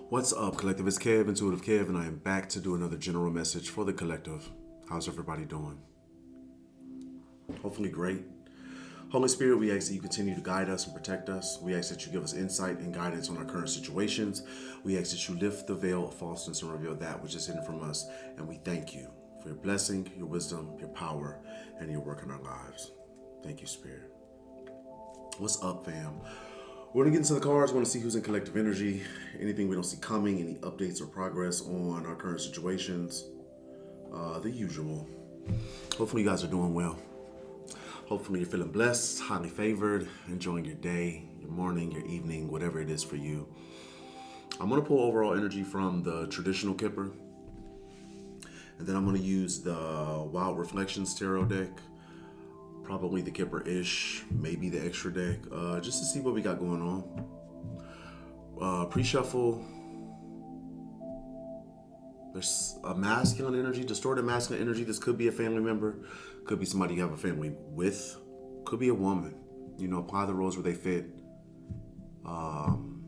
What's up, Collective? It's Kev, IntuitiveKev, and I am back to do another general message for the collective. How's everybody doing? Hopefully great. Holy Spirit, we ask that you continue to guide us and protect us. We ask that you give us insight and guidance on our current situations. We ask that you lift the veil of falseness and reveal that which is hidden from us. And we thank you for your blessing, your wisdom, your power, and your work in our lives. Thank you, Spirit. What's up, fam? We're going to get into the cards. We want to see who's in collective energy, anything we don't see coming, any updates or progress on our current situations, the usual. Hopefully you guys are doing well. Hopefully you're feeling blessed, highly favored, enjoying your day, your morning, your evening, whatever it is for you. I'm going to pull overall energy from the traditional Kipper, and then I'm going to use the Wild Reflections Tarot deck. Probably the Kipper-ish, maybe the extra deck, just to see what we got going on. Pre-shuffle, there's a masculine energy, distorted masculine energy. This could be a family member, could be somebody you have a family with, could be a woman. You know, apply the roles where they fit, and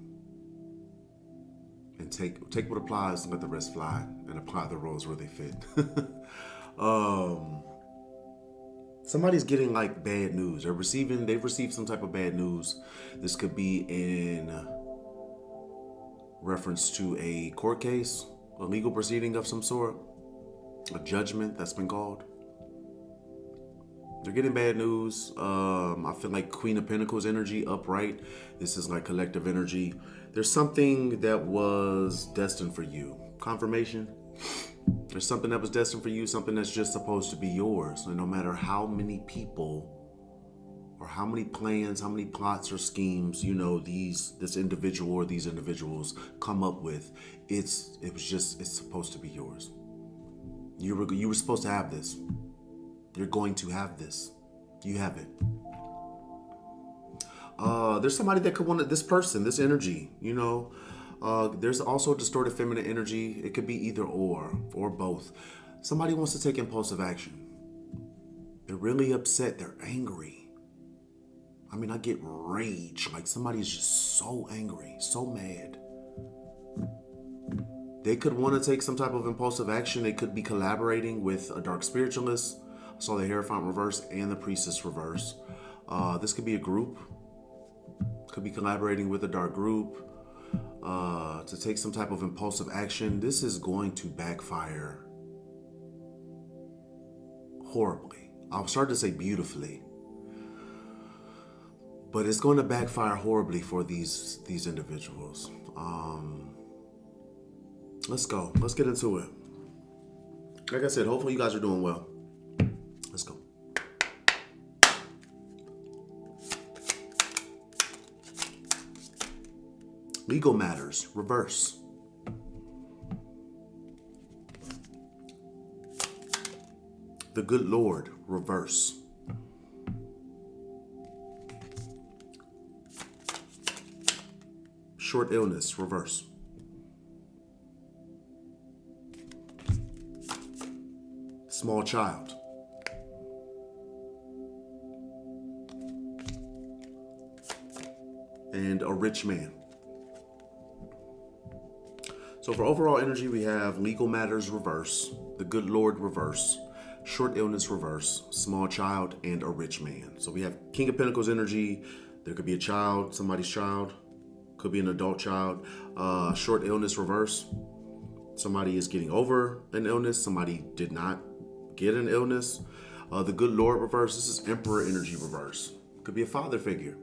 take what applies and let the rest fly, and apply the roles where they fit. Somebody's getting like bad news. They've received some type of bad news. This could be in reference to a court case, a legal proceeding of some sort, a judgment that's been called. They're getting bad news. I feel like Queen of Pentacles energy, upright. This is like collective energy. There's something that was destined for you. Confirmation. There's something that was destined for you, something that's just supposed to be yours. And no matter how many people or how many plans, how many plots or schemes, you know, this individual or these individuals come up with, it's supposed to be yours. You were supposed to have this. You're going to have this. You have it. There's somebody that could want this person, this energy, you know. There's also distorted feminine energy. It could be either or both. Somebody wants to take impulsive action. They're really upset. They're angry. I mean, I get rage. Like somebody's just so angry, so mad. They could want to take some type of impulsive action. They could be collaborating with a dark spiritualist. I saw the Hierophant reverse and the Priestess reverse. This could be a group. Could be collaborating with a dark group. To take some type of impulsive action. This is going to backfire horribly. I was starting to say beautifully, but it's going to backfire horribly for these individuals. Let's go. Let's get into it. Like I said, hopefully you guys are doing well. Let's go. Legal matters, reverse. The good Lord, reverse. Short illness, reverse. Small child. And a rich man. So for overall energy, we have legal matters reverse, the good Lord reverse, short illness reverse, small child, and a rich man. So we have King of Pentacles energy. There could be a child, somebody's child, could be an adult child. Short illness reverse. Somebody is getting over an illness. Somebody did not get an illness. The good Lord reverse. This is Emperor energy reverse. Could be a father figure.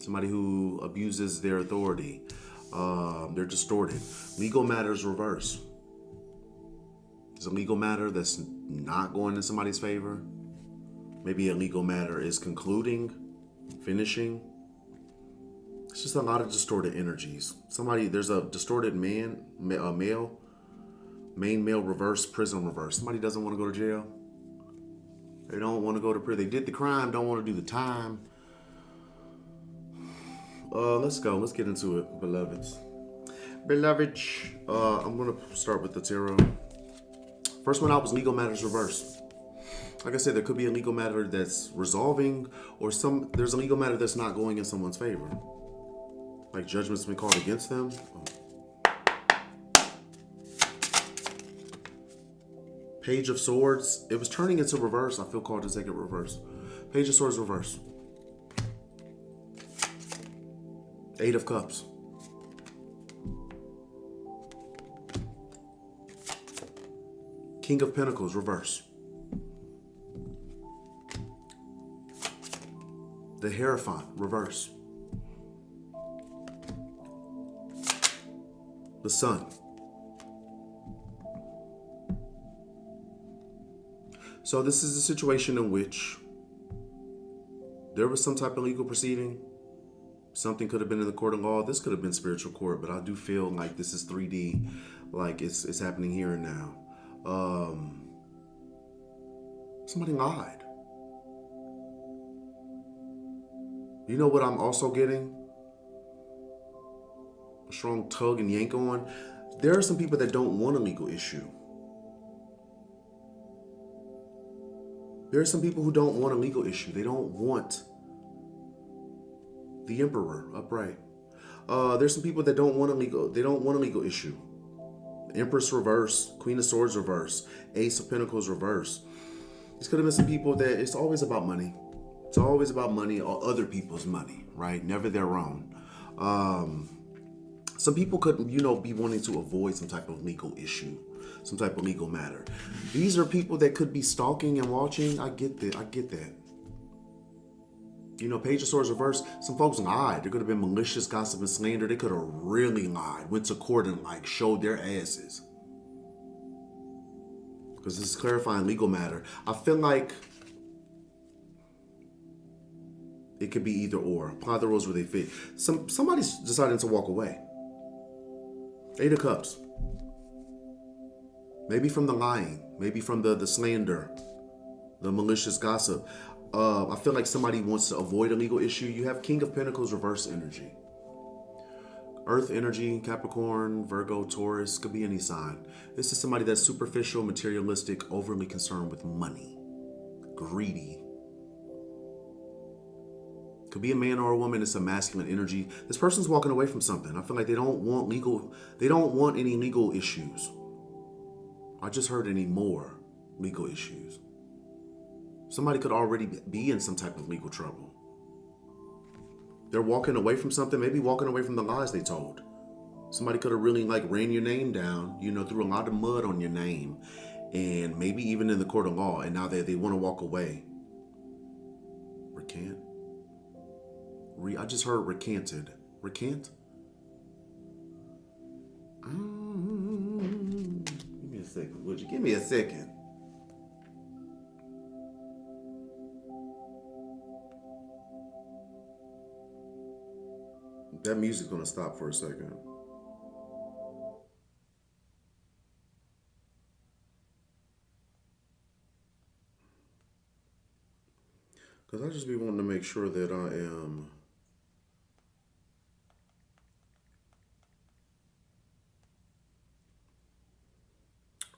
Somebody who abuses their authority. They're distorted. Legal matters reverse. There's a legal matter that's not going in somebody's favor. Maybe a legal matter is concluding, finishing. It's just a lot of distorted energies. There's a distorted male, main male reverse, prison reverse. Somebody doesn't want to go to jail. They don't want to go to prison. They did the crime, don't want to do the time. Let's go. Let's get into it, beloveds. I'm going to start with the tarot. First one out was legal matters reverse. Like I said, there could be a legal matter that's resolving, or there's a legal matter that's not going in someone's favor. Like judgment's been called against them. Page of Swords. It was turning into reverse. I feel called to take it reverse. Page of Swords reverse. Eight of Cups. King of Pentacles reverse. The Hierophant reverse. The Sun. So this is a situation in which there was some type of legal proceeding. Something could have been in the court of law. This could have been spiritual court, but I do feel like this is 3D, like it's happening here and now. Somebody lied. You know what I'm also getting? A strong tug and yank on. There are some people that don't want a legal issue. There are some people who don't want a legal issue. They don't want the Emperor upright. There's some people that don't want a legal issue. Empress reverse, Queen of Swords reverse, Ace of Pentacles reverse. These could have been some people that it's always about money. It's always about money or other people's money, right? Never their own. Some people could, be wanting to avoid some type of legal issue, some type of legal matter. These are people that could be stalking and watching. I get that. Page of Swords reverse, some folks lied. There could have been malicious gossip and slander. They could have really lied, went to court and showed their asses. Because this is clarifying legal matter. I feel like it could be either or. Apply the rules where they fit. Somebody's deciding to walk away. Eight of Cups. Maybe from the lying. Maybe from the slander. The malicious gossip. I feel like somebody wants to avoid a legal issue. You have King of Pentacles reverse energy. Earth energy, Capricorn, Virgo, Taurus, could be any sign. This is somebody that's superficial, materialistic, overly concerned with money. Greedy. Could be a man or a woman. It's a masculine energy. This person's walking away from something. I feel like they don't want any legal issues. I just heard any more legal issues. Somebody could already be in some type of legal trouble. They're walking away from something, maybe walking away from the lies they told. Somebody could have really ran your name down, threw a lot of mud on your name, and maybe even in the court of law, and now they want to walk away. Recant? I just heard recanted. Recant? Give me a second, would you? Give me a second. That music's gonna stop for a second. Because I just be wanting to make sure that I am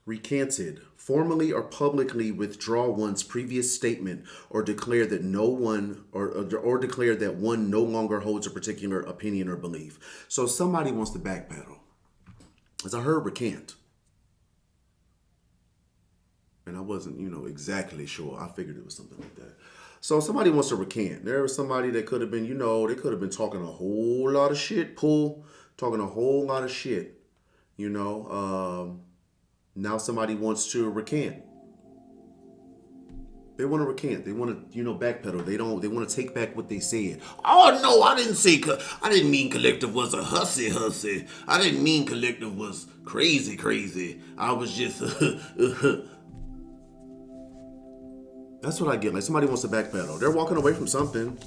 recanted, formally or publicly withdraw one's previous statement or declare that or declare that one no longer holds a particular opinion or belief. So somebody wants to backpedal. As I heard recant. And I wasn't, exactly sure. I figured it was something like that. So somebody wants to recant. There was somebody that could have been, they could have been talking a whole lot of shit, talking a whole lot of shit, Now somebody wants to recant. They want to recant. They want to, backpedal. They want to take back what they said. Oh no, I didn't mean Collective was a hussy. I didn't mean Collective was crazy. I was just That's what I get. Like somebody wants to backpedal. They're walking away from something.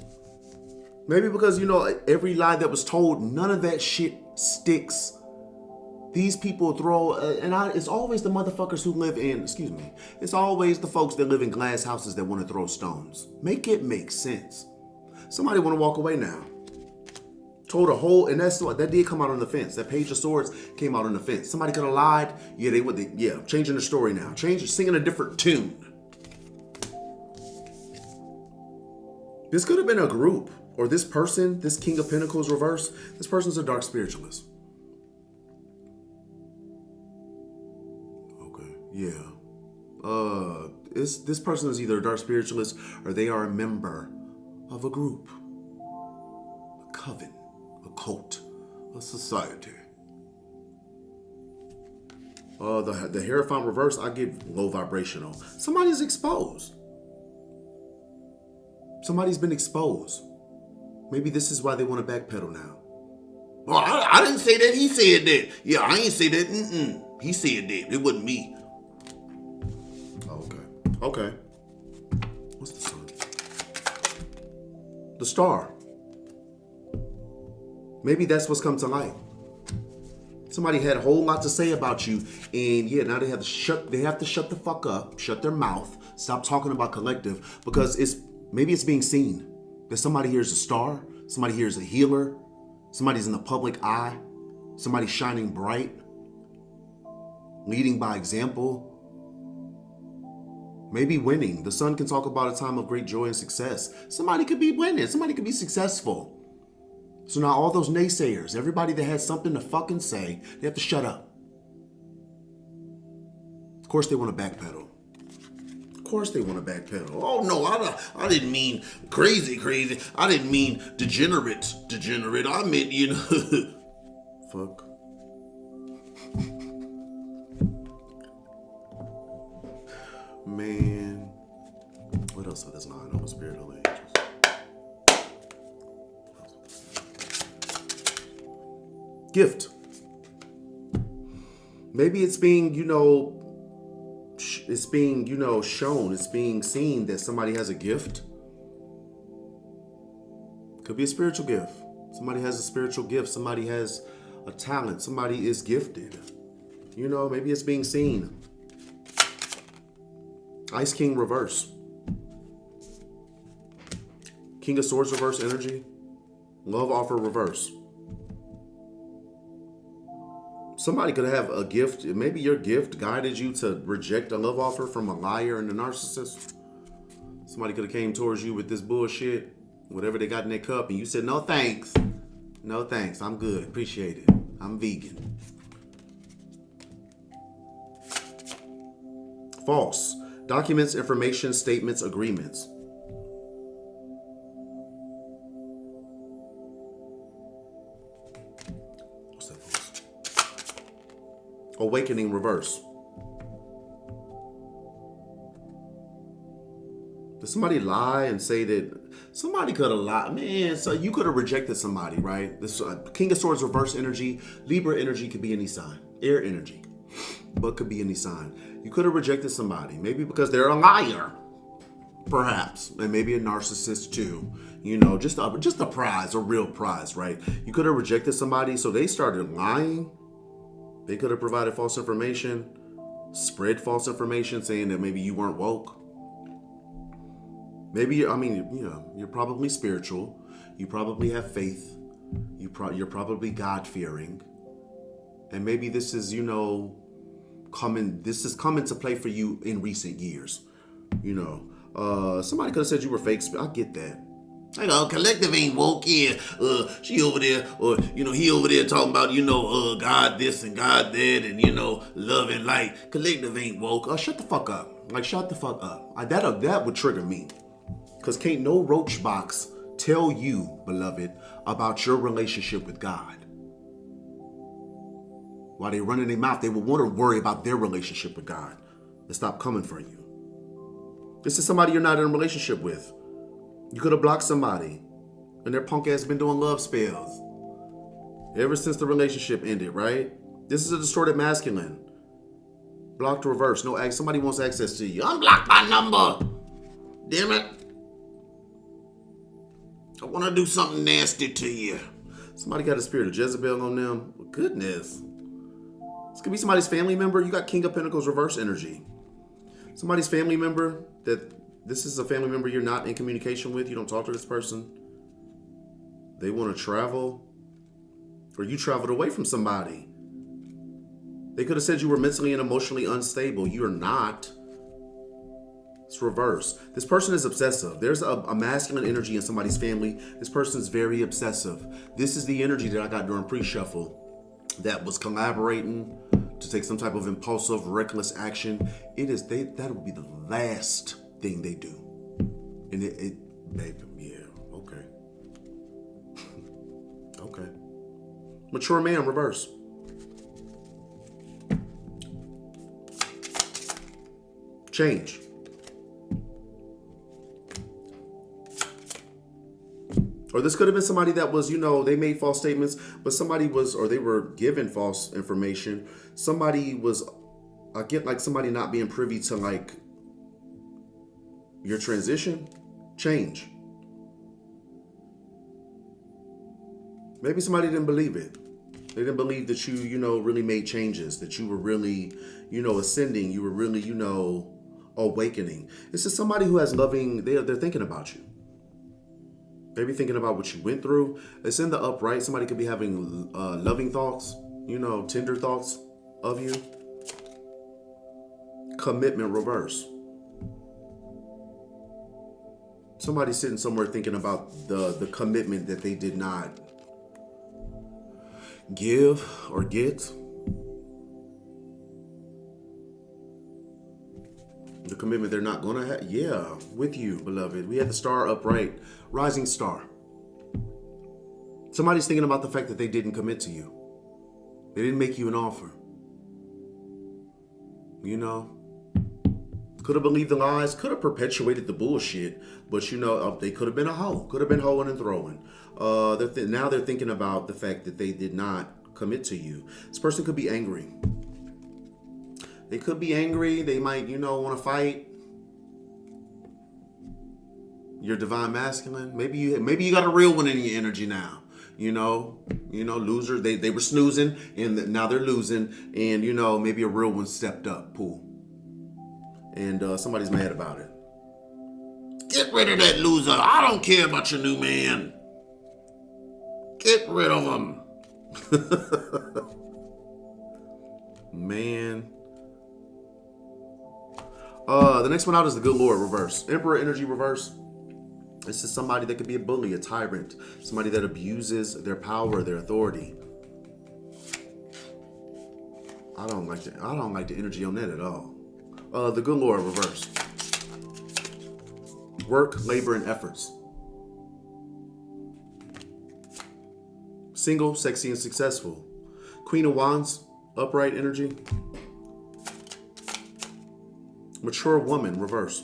Maybe because, every lie that was told, none of that shit sticks. These people throw, it's always the motherfuckers who live in, it's always the folks that live in glass houses that want to throw stones. Make it make sense. Somebody want to walk away now. Told a whole, and that did come out on the fence. That Page of Swords came out on the fence. Somebody could have lied. Yeah, changing the story now. Singing a different tune. This could have been a group or this person, this King of Pentacles reverse, this person's a dark spiritualist. Okay, yeah. This person is either a dark spiritualist or they are a member of a group, a coven, a cult, a society. The Hierophant reverse, I get low vibrational. Somebody's exposed. Somebody's been exposed. Maybe this is why they want to backpedal now. Well, I didn't say that. He said that. Yeah, I ain't say that. He said that. It wasn't me. Okay. What's the sun? The star. Maybe that's what's come to light. Somebody had a whole lot to say about you, and yeah, now they have to shut the fuck up, shut their mouth, stop talking about collective, because maybe it's being seen that somebody here is a star, somebody here is a healer, somebody's in the public eye, somebody's shining bright, leading by example, maybe winning. The sun can talk about a time of great joy and success. Somebody could be winning, somebody could be successful. So now all those naysayers, everybody that has something to fucking say, they have to shut up. Of course they want to backpedal. Of course they want to backpedal. Oh no, I didn't mean crazy. I didn't mean degenerate. I meant, you know. Fuck. Man. What else with this line over spiritual angels? Gift. Maybe it's being, shown. It's being seen that somebody has a gift. Could be a spiritual gift. Somebody has a spiritual gift. Somebody has a talent. Somebody is gifted. Maybe it's being seen. Ice King reverse. King of Swords reverse energy. Love offer reverse. Somebody could have a gift. Maybe your gift guided you to reject a love offer from a liar and a narcissist. Somebody could have came towards you with this bullshit, whatever they got in their cup, and you said, no thanks. No thanks. I'm good. Appreciate it. I'm vegan. False. Documents, information, statements, agreements. What's that false? Awakening reverse. Did somebody lie and say that somebody could have lied? Man, so you could have rejected somebody, right? This King of Swords reverse energy. Libra energy could be any sign. Air energy, but could be any sign. You could have rejected somebody, maybe because they're a liar, perhaps, and maybe a narcissist too. Just a prize, a real prize, right? You could have rejected somebody, so they started lying. They could have provided false information, spread false information, saying that maybe you weren't woke. Maybe you're probably spiritual. You probably have faith. You're probably God-fearing, and maybe this is coming to play for you in recent years. Somebody could have said you were fake. I get that. Collective ain't woke. Yeah, she over there, or he over there talking about God this and God that, and love and light. Collective ain't woke. Shut the fuck up. Shut the fuck up. That would trigger me. Because can't no roach box tell you, beloved, about your relationship with God. While they run in their mouth, they will want to worry about their relationship with God and stop coming for you. This is somebody you're not in a relationship with. You could have blocked somebody, and their punk ass been doing love spells ever since the relationship ended, right? This is a distorted masculine. Blocked reverse. No, somebody wants access to you. Unblock my number. Damn it. I want to do something nasty to you. Somebody got a spirit of Jezebel on them. Goodness. This could be somebody's family member. You got King of Pentacles reverse energy. Somebody's family member this is a family member you're not in communication with. You don't talk to this person. They want to travel. Or you traveled away from somebody. They could have said you were mentally and emotionally unstable. You're not. It's reverse. This person is obsessive. There's a masculine energy in somebody's family. This person is very obsessive. This is the energy that I got during pre-shuffle that was collaborating to take some type of impulsive, reckless action. That will be the last thing they do. And baby, yeah, okay. Okay. Mature man, reverse. Change. Or this could have been somebody that was, they made false statements, but they were given false information. Somebody was, I get like somebody not being privy to like your transition, change. Maybe somebody didn't believe it. They didn't believe that you, really made changes, that you were really, ascending. You were really, awakening. This is somebody who has they're thinking about you. Maybe thinking about what you went through. It's in the upright. Somebody could be having loving thoughts, tender thoughts of you. Commitment, reverse. Somebody's sitting somewhere thinking about the commitment that they did not give or get. The commitment they're not gonna have. Yeah, with you, beloved. We had the star upright, rising star. Somebody's thinking about the fact that they didn't commit to you. They didn't make you an offer. Could have believed the lies, could have perpetuated the bullshit, but they could have been a hoe. Could have been hoeing and throwing. Now they're thinking about the fact that they did not commit to you. This person could be angry. They could be angry. They might, want to fight. Your divine masculine. Maybe you got a real one in your energy now. Loser. They were snoozing and now they're losing. And maybe a real one stepped up. Pool. And somebody's mad about it. Get rid of that loser. I don't care about your new man. Get rid of him. Man. The next one out is the good Lord, reverse. Emperor energy, reverse. This is somebody that could be a bully, a tyrant, somebody that abuses their power, their authority. I don't like the energy on that at all. The good Lord, reverse. Work, labor, and efforts. Single, sexy, and successful. Queen of Wands, upright energy. Mature woman, reverse.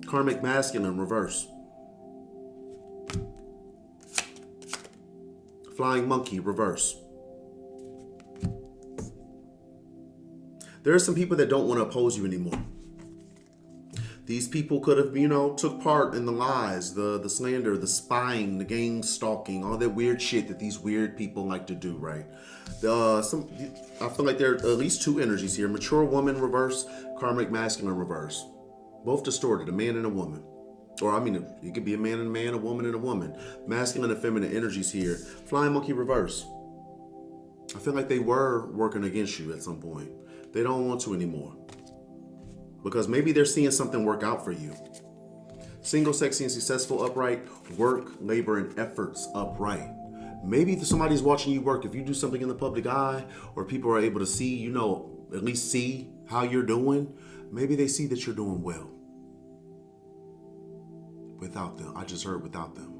Karmic masculine, reverse. Flying monkey, reverse. There are some people that don't want to oppose you anymore. These people could have, took part in the lies, the slander, the spying, the gang stalking, all that weird shit that these weird people like to do, right? I feel like there are at least two energies here. Mature woman, reverse. Karmic masculine, reverse. Both distorted, a man and a woman. Or, it could be a man and a man, a woman and a woman. Masculine and feminine energies here. Flying monkey, reverse. I feel like they were working against you at some point. They don't want to anymore. Because maybe they're seeing something work out for you. Single, sexy, and successful, upright. Work, labor, and efforts, upright. Maybe somebody's watching you work. If you do something in the public eye, or people are able to see, at least see how you're doing, maybe they see that you're doing well. Without them. I just heard without them.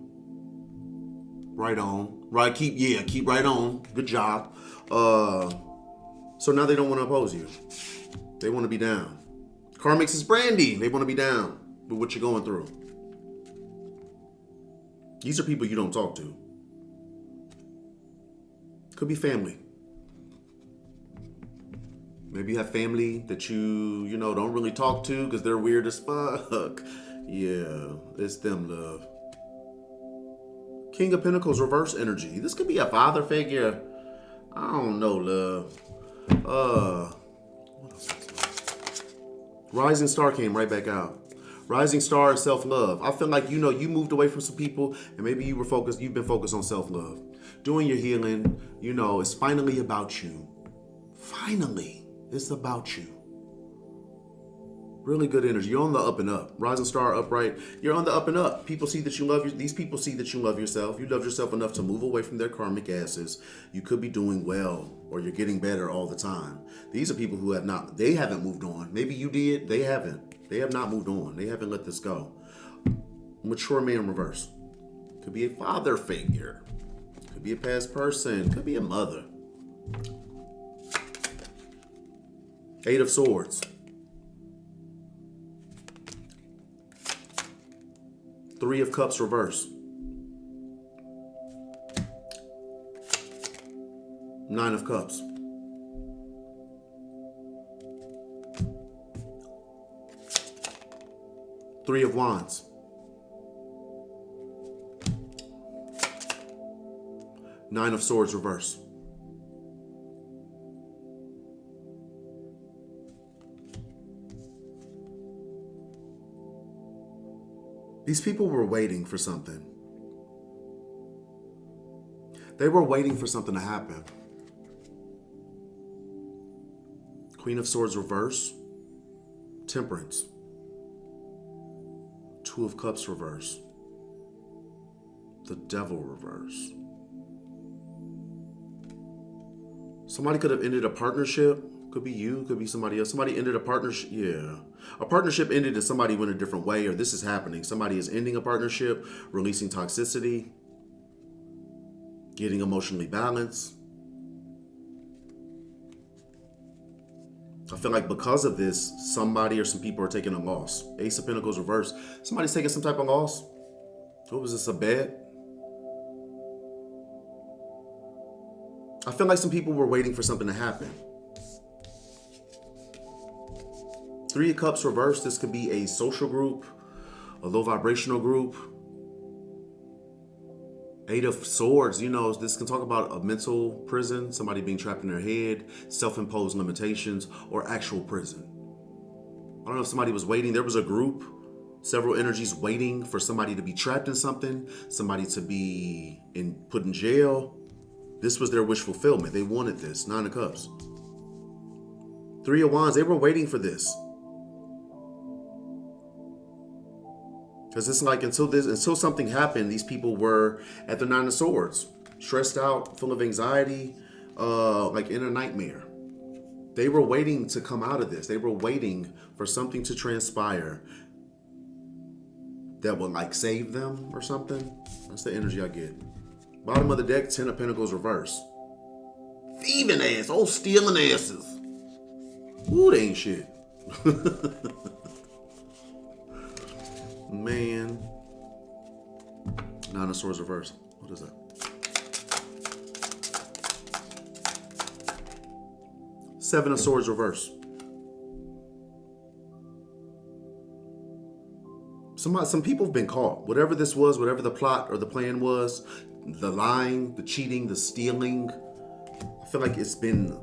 Right on. Right, keep right on. Good job. So now they don't want to oppose you. They want to be down. Karmics is Brandy. They want to be down with what you're going through. These are people you don't talk to. Could be family. Maybe you have family that you don't really talk to because they're weird as fuck. Yeah, it's them, love. King of Pentacles, reverse energy. This could be a father figure. I don't know, love. What else? Rising Star came right back out. Rising Star is self-love. I feel like, you moved away from some people and maybe you've been focused on self-love. Doing your healing, it's finally about you. Finally. It's about you. Really good energy. You're on the up and up. Rising star upright. You're on the up and up. People see that you love you. These people see that you love yourself. You love yourself enough to move away from their karmic asses. You could be doing well, or you're getting better all the time. These are people who have not. They haven't moved on. Maybe you did. They haven't. They have not moved on. They haven't let this go. Mature man reverse. Could be a father figure. Could be a past person. Could be a mother. Eight of Swords. Three of Cups reverse. Nine of Cups. Three of Wands. Nine of Swords reverse. These people were waiting for something. They were waiting for something to happen. Queen of Swords reverse. Temperance. Two of Cups reverse. The Devil reverse. Somebody could have ended a partnership. Could be you, could be somebody else. Somebody ended a partnership. Yeah. A partnership ended and somebody went a different way, or this is happening. Somebody is ending a partnership, releasing toxicity, getting emotionally balanced. I feel like because of this, somebody or some people are taking a loss. Ace of Pentacles reverse. Somebody's taking some type of loss. What was this, a bet? I feel like some people were waiting for something to happen. Three of Cups reverse. This could be a social group, a low vibrational group. Eight of Swords, you know, this can talk about a mental prison, somebody being trapped in their head, self-imposed limitations, or actual prison. I don't know if somebody was waiting. There was a group, several energies waiting for somebody to be trapped in something, somebody to be put in jail. This was their wish fulfillment. They wanted this. Nine of Cups. Three of Wands, they were waiting for this. Because it's like until something happened, these people were at the Nine of Swords, stressed out, full of anxiety, like in a nightmare. They were waiting to come out of this. They were waiting for something to transpire that would like save them or something. That's the energy I get. Bottom of the deck, Ten of Pentacles reverse. Thieving ass, old stealing asses. Ooh, they ain't shit. Man. Nine of Swords reverse. What is that? Seven of Swords reverse. Some people have been caught. Whatever this was, whatever the plot or the plan was, the lying, the cheating, the stealing, I feel like it's been,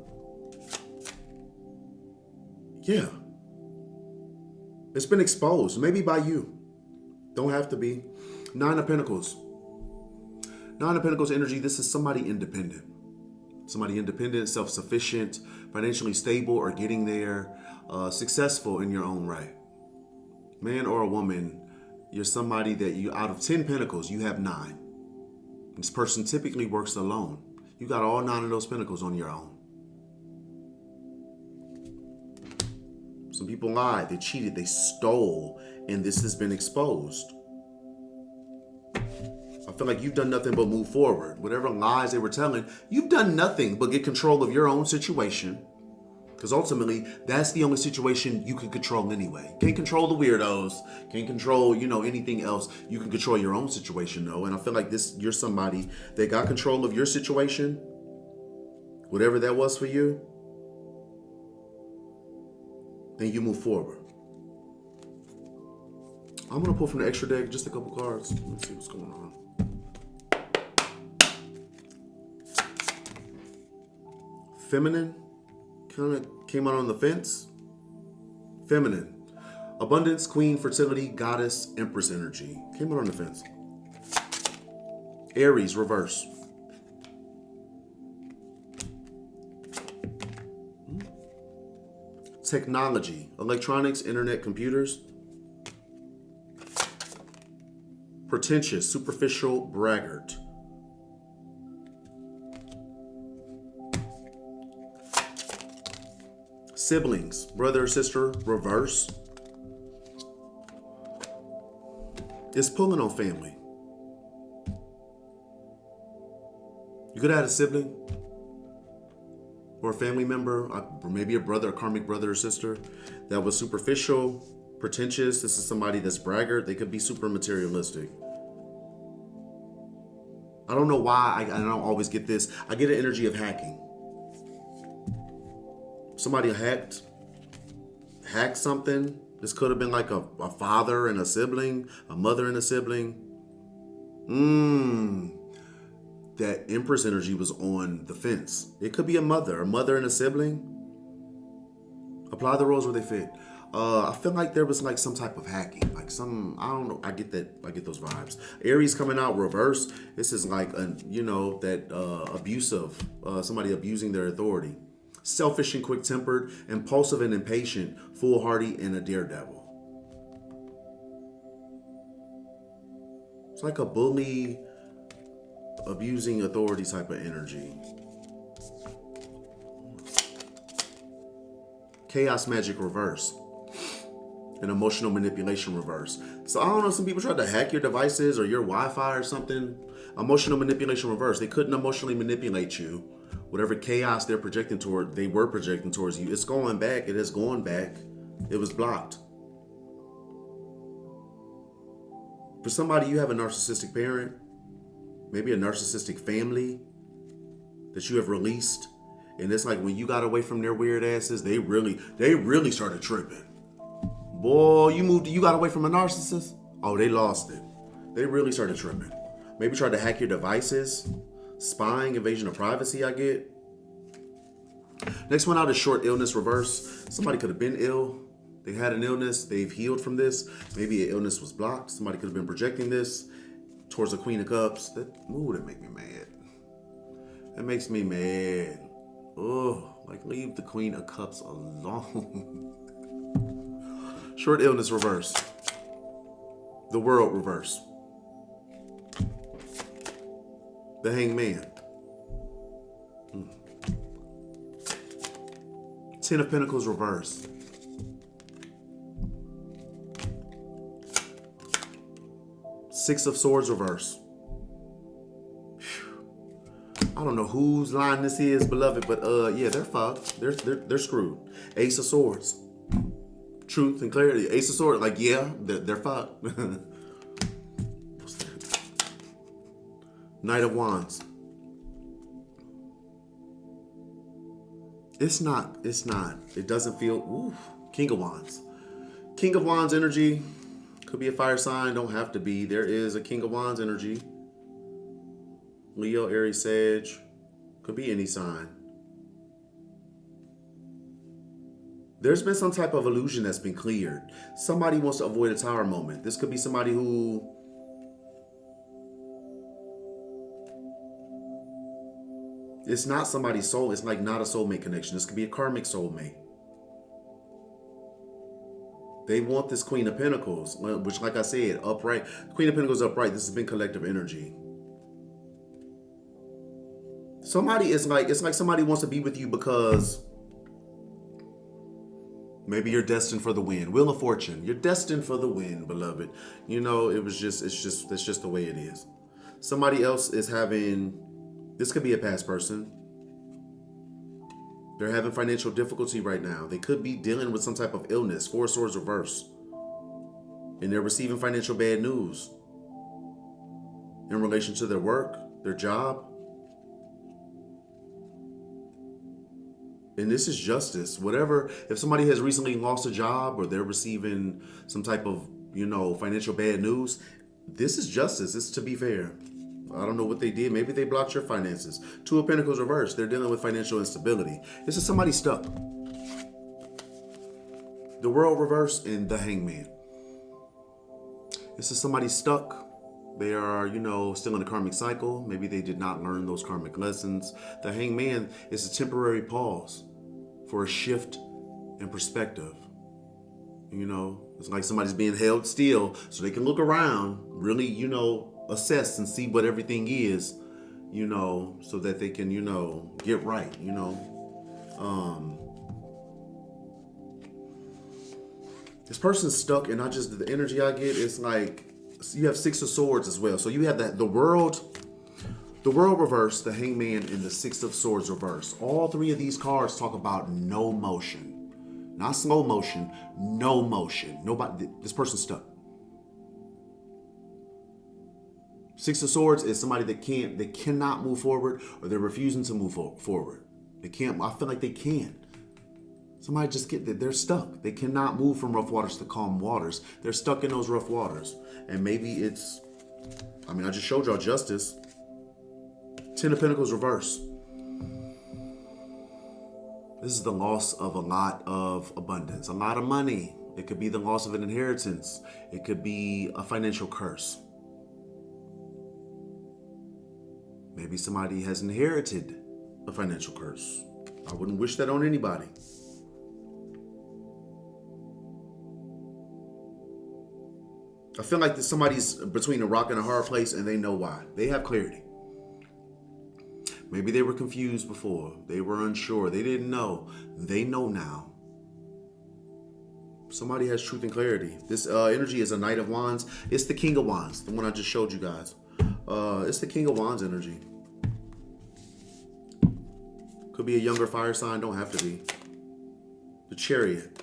yeah. It's been exposed, maybe by you. Don't have to be. Nine of Pentacles. Nine of Pentacles energy, this is somebody independent. Somebody independent, self-sufficient, financially stable, or getting there, successful in your own right. Man or a woman, you're somebody that you, out of 10 pentacles, you have 9. This person typically works alone. You got all 9 of those pentacles on your own. Some people lied, they cheated, they stole, and this has been exposed. I feel like you've done nothing but move forward. Whatever lies they were telling, you've done nothing but get control of your own situation. Because ultimately, that's the only situation you can control anyway. Can't control the weirdos. Can't control, anything else. You can control your own situation, though. And I feel like you're somebody that got control of your situation, whatever that was for you, and you move forward. I'm going to pull from the extra deck just a couple cards. Let's see what's going on. Feminine. Kind of came out on the fence. Feminine. Abundance, queen, fertility, goddess, empress energy. Came out on the fence. Aries, reverse. Technology, electronics, internet, computers. Pretentious, superficial, braggart. Siblings, brother or sister, reverse. It's pulling on family. You could add a sibling or a family member, or maybe a brother, a karmic brother or sister that was superficial, pretentious. This is somebody that's braggart. They could be super materialistic. I don't know why I don't always get this. I get an energy of hacking. Somebody hacked something. This could have been like a father and a sibling, a mother and a sibling. That Empress energy was on the fence. It could be a mother and a sibling. Apply the roles where they fit. I feel like there was like some type of hacking, like some, I don't know. I get those vibes. Aries coming out reverse. This is like that abusive, somebody abusing their authority. Selfish and quick-tempered, impulsive and impatient, foolhardy and a daredevil. It's like a bully, abusing authority type of energy. Chaos magic reverse. And emotional manipulation reverse. So I don't know, some people tried to hack your devices or your Wi-Fi or something. Emotional manipulation reverse. They couldn't emotionally manipulate you. Whatever chaos they were projecting towards you, it's going back. It has gone back. It was blocked. For somebody, you have a narcissistic parent, maybe a narcissistic family that you have released. And it's like when you got away from their weird asses, they really started tripping. Boy, you got away from a narcissist? Oh, they lost it. They really started tripping. Maybe tried to hack your devices. Spying, invasion of privacy, I get. Next one out is short illness reverse. Somebody could have been ill. They had an illness. They've healed from this. Maybe an illness was blocked. Somebody could have been projecting this towards the Queen of Cups. That make me mad. That makes me mad. Oh, like leave the Queen of Cups alone. Short illness reverse. The World reverse. The Hangman. Ten of Pentacles reverse. Six of Swords reverse. I don't know whose line this is, beloved, but yeah, they're fucked. They're screwed. Ace of Swords. Truth and clarity. Ace of Swords, like yeah, they're fucked. What's that? Knight of Wands. It's not. It doesn't feel. Ooh. King of Wands. King of Wands energy. Could be a fire sign. Don't have to be. There is a King of Wands energy. Leo, Aries, Sag. Could be any sign. There's been some type of illusion that's been cleared. Somebody wants to avoid a tower moment. This could be somebody who it's not somebody's soul. It's like not a soulmate connection. This could be a karmic soulmate. They want this Queen of Pentacles, which, like I said, upright. Queen of Pentacles upright. This has been collective energy. Somebody is like, it's like somebody wants to be with you because maybe you're destined for the win. Wheel of Fortune. You're destined for the win, beloved. You know, that's just the way it is. Somebody else is having, this could be a past person. They're having financial difficulty right now. They could be dealing with some type of illness. Four of Swords reverse. And they're receiving financial bad news in relation to their work, their job. And this is justice. Whatever, if somebody has recently lost a job or they're receiving some type of, financial bad news, this is justice. It's to be fair. I don't know what they did. Maybe they blocked your finances. Two of Pentacles reversed. They're dealing with financial instability. This is somebody stuck. The World reversed and the Hangman. This is somebody stuck. They are, still in a karmic cycle. Maybe they did not learn those karmic lessons. The Hangman is a temporary pause for a shift in perspective. You know, it's like somebody's being held still so they can look around, really, you know, assess and see what everything is, you know, so that they can, you know, get right, you know. This person's stuck, and the energy I get is like, you have Six of Swords as well. So you have the world reversed, the Hangman, and the Six of Swords reversed. All three of these cards talk about no motion. Not slow motion, no motion. Nobody, this person's stuck. Six of Swords is somebody that cannot move forward, or they're refusing to move forward. They can't, I feel like they can't. Somebody just they're stuck. They cannot move from rough waters to calm waters. They're stuck in those rough waters. And maybe it's, I mean, I just showed y'all Justice. Ten of Pentacles reverse. This is the loss of a lot of abundance, a lot of money. It could be the loss of an inheritance. It could be a financial curse. Maybe somebody has inherited a financial curse. I wouldn't wish that on anybody. I feel like somebody's between a rock and a hard place, and they know why. They have clarity. Maybe they were confused before. They were unsure. They didn't know. They know now. Somebody has truth and clarity. This energy is a Knight of Wands. It's the King of Wands, the one I just showed you guys. It's the King of Wands energy. Could be a younger fire sign. Don't have to be. The Chariot.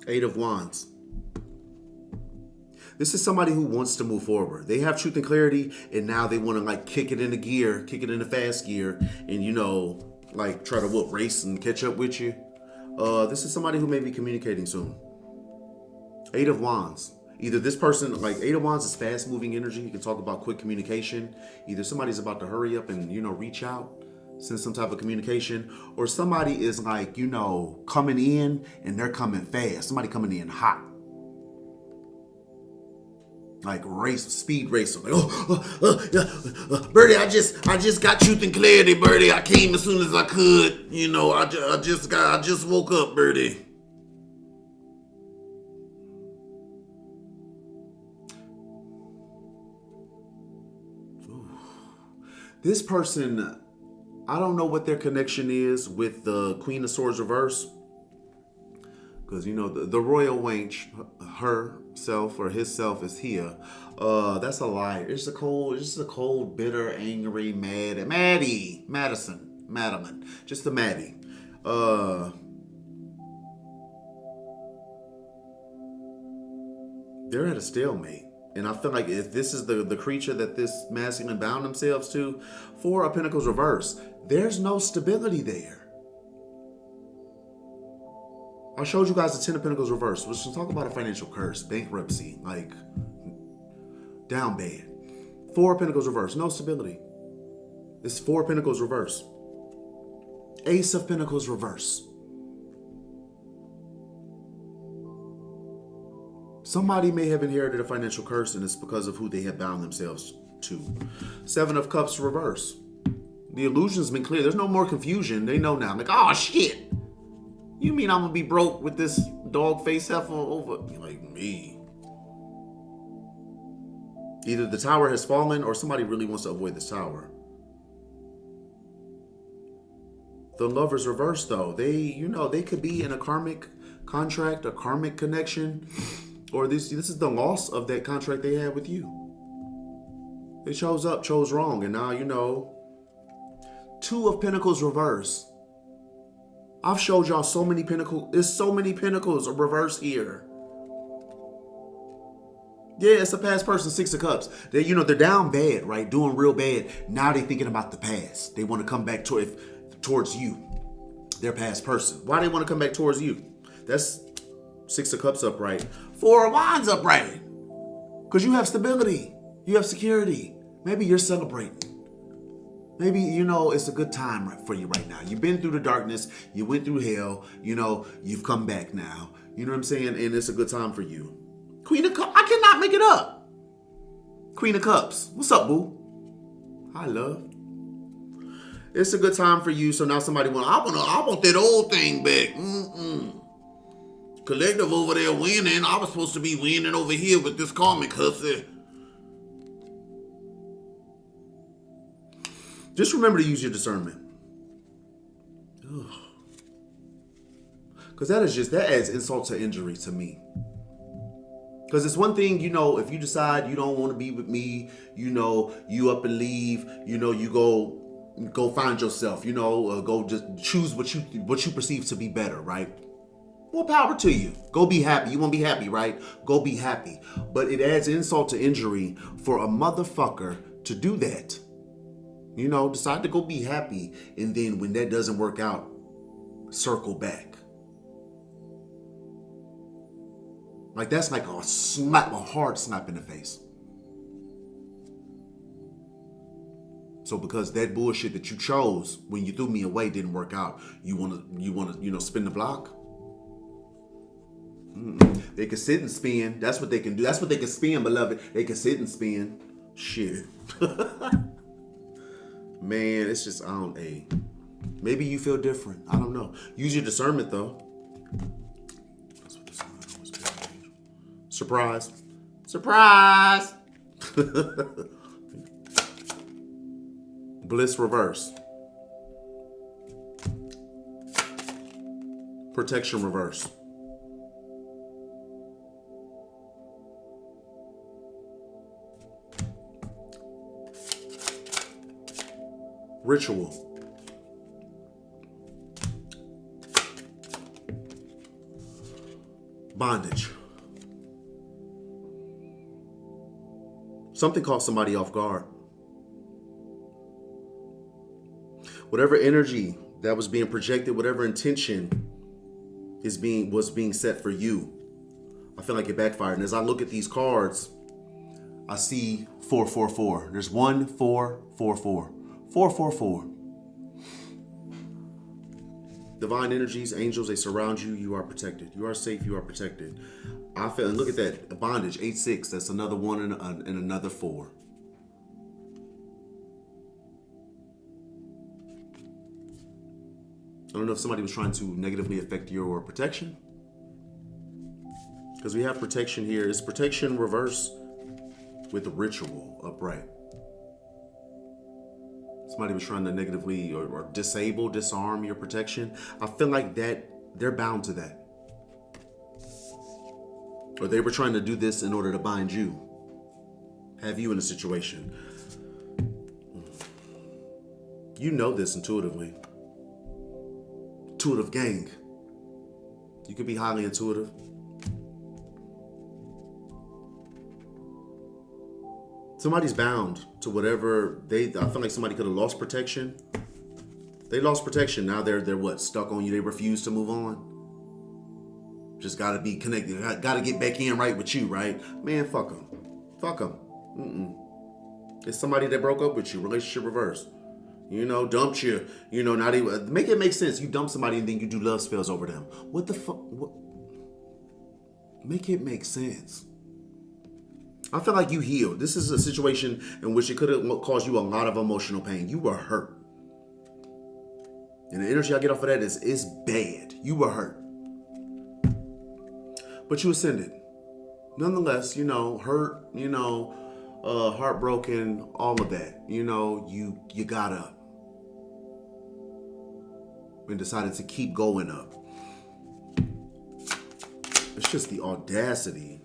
Eight of Wands. This is somebody who wants to move forward. They have truth and clarity, and now they want to like kick it into gear, kick it into fast gear, and you know, like try to race and catch up with you. This is somebody who may be communicating soon. Eight of Wands. Either this person, like Eight of Wands is fast moving energy. You can talk about quick communication. Either somebody's about to hurry up and, you know, reach out, send some type of communication, or somebody is like, you know, coming in and they're coming fast. Somebody coming in hot. Like speed racer. Like, Birdie, I just got truth and clarity, Birdie. I came as soon as I could. You know, I just woke up, Birdie. This person, I don't know what their connection is with the Queen of Swords reverse. Because, you know, the royal wench, herself or himself is here. That's a liar. It's a cold, bitter, angry, Madison. Just a Maddie. They're at a stalemate. And I feel like if this is the creature that this masculine bound themselves to, Four of Pentacles reverse, there's no stability there. I showed you guys the Ten of Pentacles reverse, which is talk about a financial curse, bankruptcy, like down bad. Four of Pentacles reverse, no stability. It's Four of Pentacles reverse. Ace of Pentacles reverse. Somebody may have inherited a financial curse, and it's because of who they have bound themselves to. Seven of Cups reverse. The illusion's been clear. There's no more confusion. They know now. I'm like, oh shit. You mean I'm gonna be broke with this dog face heifer over? Like me. Either the tower has fallen or somebody really wants to avoid this tower. The Lovers reverse though. They could be in a karmic contract, a karmic connection, or this is the loss of that contract they had with you. They chose up, chose wrong, and now, you know, Two of Pentacles reverse. I've showed y'all so many pentacles. There's so many pentacles reverse here. Yeah, it's a past person, Six of Cups. They're down bad, right? Doing real bad. Now they're thinking about the past. They want to come back towards you. Their past person. Why they want to come back towards you? That's Six of Cups upright. Four of Wands upright. Because you have stability. You have security. Maybe you're celebrating. Maybe, it's a good time for you right now. You've been through the darkness. You went through hell. You've come back now. You know what I'm saying? And it's a good time for you. Queen of Cups. I cannot make it up. Queen of Cups. What's up, boo? Hi, love. It's a good time for you. So now somebody I want that old thing back. Collective over there winning. I was supposed to be winning over here with this karmic hussy. Just remember to use your discernment. Because that adds insult to injury to me. Because it's one thing, if you decide you don't want to be with me, you up and leave, you go find yourself, go just choose what you perceive to be better, right? More power to you. Go be happy. You want to be happy, right? Go be happy. But it adds insult to injury for a motherfucker to do that. Decide to go be happy, and then when that doesn't work out, circle back. Like that's like a hard slap in the face. So because that bullshit that you chose when you threw me away didn't work out, you wanna spin the block? They can sit and spin. That's what they can do. That's what they can spin, beloved. They can sit and spin. Shit. Man, it's just maybe you feel different. I don't know. Use your discernment though. That's what the sign always tells me. Surprise. Surprise. Bliss reverse. Protection reverse. Ritual. Bondage. Something caught somebody off guard. Whatever energy that was being projected, whatever intention was being set for you, I feel like it backfired. And as I look at these cards, I see 444. There's 1, 4, 4, 4. 444. Divine energies, angels, they surround you. You are protected. You are safe. You are protected. I feel, and look at that, bondage, 8-6. That's another 1 and another 4. I don't know if somebody was trying to negatively affect your protection. Because we have protection here. It's protection reverse with the ritual upright. Somebody was trying to negatively or disarm your protection. I feel like that they're bound to that. Or they were trying to do this in order to bind you. Have you in a situation. You know this intuitively. Intuitive gang. You could be highly intuitive. Somebody's bound to whatever I feel like somebody could have lost protection. They lost protection. Now they're what? Stuck on you. They refuse to move on. Just got to be connected. Got to get back in right with you, right? Man, fuck them. Fuck them. It's somebody that broke up with you. Relationship reverse. Dumped you. Not even. Make it make sense. You dump somebody and then you do love spells over them. What the fuck? What? Make it make sense. I feel like you healed. This is a situation in which it could have caused you a lot of emotional pain. You were hurt. And the energy I get off of that is bad. You were hurt. But you ascended. Nonetheless, hurt, heartbroken, all of that. You got up. And decided to keep going up. It's just the audacity.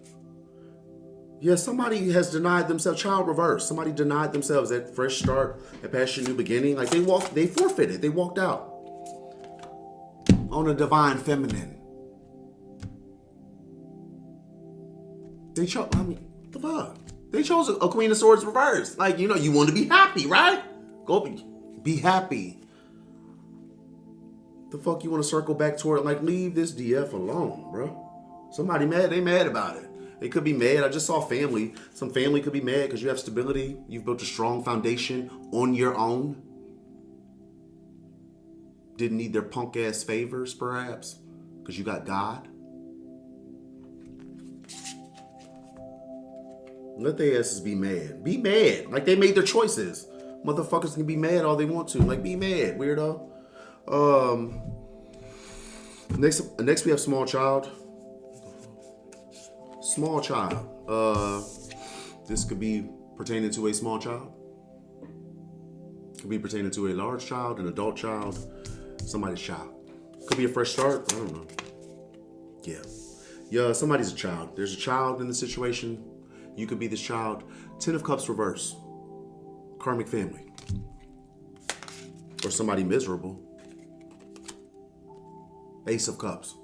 Yeah, somebody has denied themselves, child reverse. Somebody denied themselves that fresh start, that passion, new beginning. Like they forfeited, they walked out on a divine feminine. They chose, the fuck? They chose a Queen of Swords reverse. Like, you want to be happy, right? Go be happy. The fuck you want to circle back toward it? Like, leave this DF alone, bro. Somebody mad, they mad about it. They could be mad. I just saw family. Some family could be mad because you have stability. You've built a strong foundation on your own. Didn't need their punk ass favors, perhaps, because you got God. Let their asses be mad. Be mad. Like they made their choices. Motherfuckers can be mad all they want to. Like, be mad, weirdo. Next we have small child. Small child. This could be pertaining to a small child. Could be pertaining to a large child, an adult child, somebody's child. Could be a fresh start. I don't know. Yeah, somebody's a child. There's a child in the situation. You could be this child. 10 of Cups reverse. Karmic family. Or somebody miserable. Ace of Cups.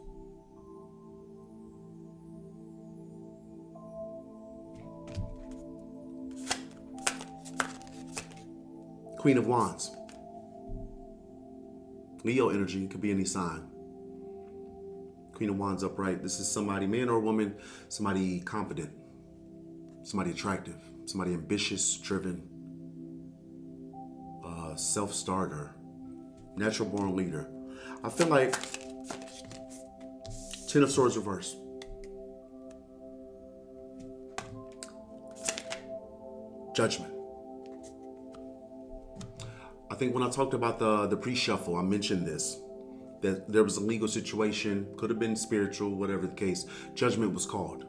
Queen of Wands. Leo energy, could be any sign. Queen of Wands upright. This is somebody, man or woman, somebody competent, somebody attractive, somebody ambitious, driven, self-starter, natural born leader. I feel like 10 of Swords reverse. Judgment. I think when I talked about the pre-shuffle, I mentioned this, that there was a legal situation, could have been spiritual, whatever the case. Judgment was called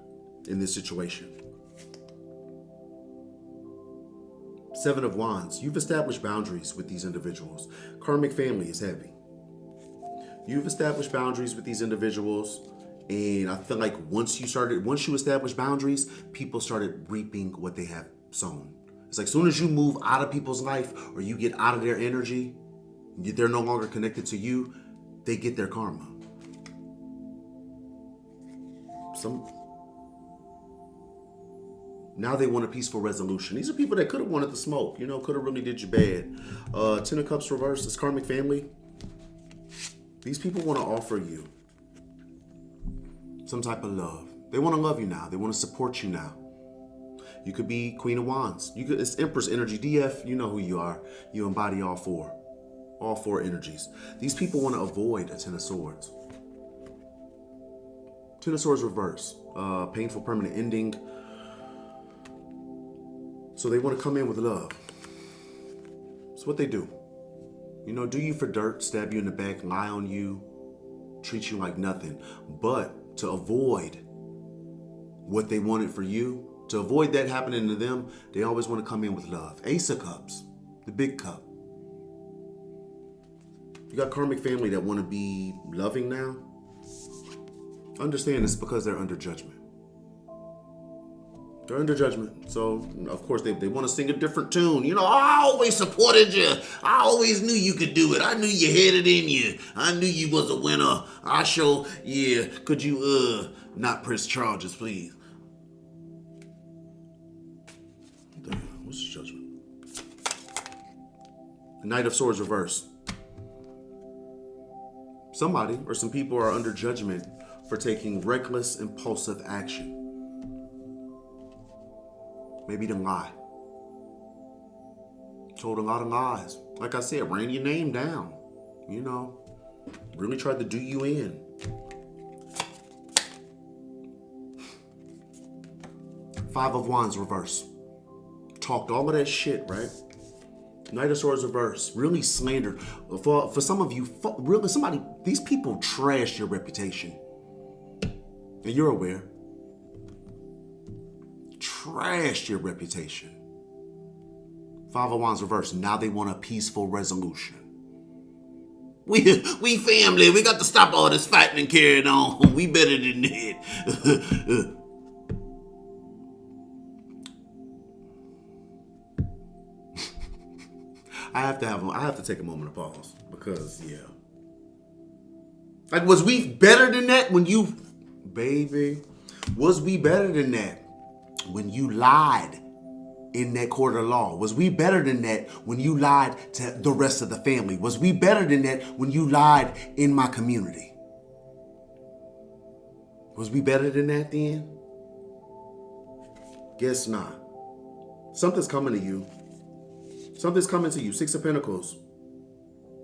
in this situation. 7 of Wands. You've established boundaries with these individuals. Karmic family is heavy. You've established boundaries with these individuals, and I feel like once you establish boundaries, people started reaping what they have sown. It's like as soon as you move out of people's life or you get out of their energy, they're no longer connected to you, they get their karma. Now they want a peaceful resolution. These are people that could have wanted the smoke, could have really did you bad. 10 of Cups reverse, this karmic family. These people want to offer you some type of love. They want to love you now. They want to support you now. You could be Queen of Wands. It's Empress energy. DF, you know who you are. You embody all four energies. These people want to avoid a 10 of Swords. 10 of Swords reverse. Painful permanent ending. So they want to come in with love. It's what they do. Do you for dirt, stab you in the back, lie on you, treat you like nothing. But to avoid what they wanted for you, to avoid that happening to them, they always want to come in with love. Ace of Cups, the big cup. You got karmic family that want to be loving now. Understand it's because they're under judgment. They're under judgment. So, of course, they want to sing a different tune. I always supported you. I always knew you could do it. I knew you had it in you. I knew you was a winner. Could you, not press charges, please? What's the judgment? Knight of Swords reverse. Somebody or some people are under judgment for taking reckless, impulsive action. Maybe to lie. Told a lot of lies. Like I said, ran your name down. Really tried to do you in. Five of Wands reverse. Talked all of that shit, right? Knight of Swords reverse. Really slandered. For some of you, these people trashed your reputation. And you're aware. Trashed your reputation. Five of Wands reverse. Now they want a peaceful resolution. We family. We got to stop all this fighting and carrying on. We better than that. I have to take a moment of pause because like, was we better than that when you, baby? Was we better than that when you lied in that court of law? Was we better than that when you lied to the rest of the family? Was we better than that when you lied in my community? Was we better than that then? Guess not. Something's coming to you. Something's coming to you. 6 of Pentacles.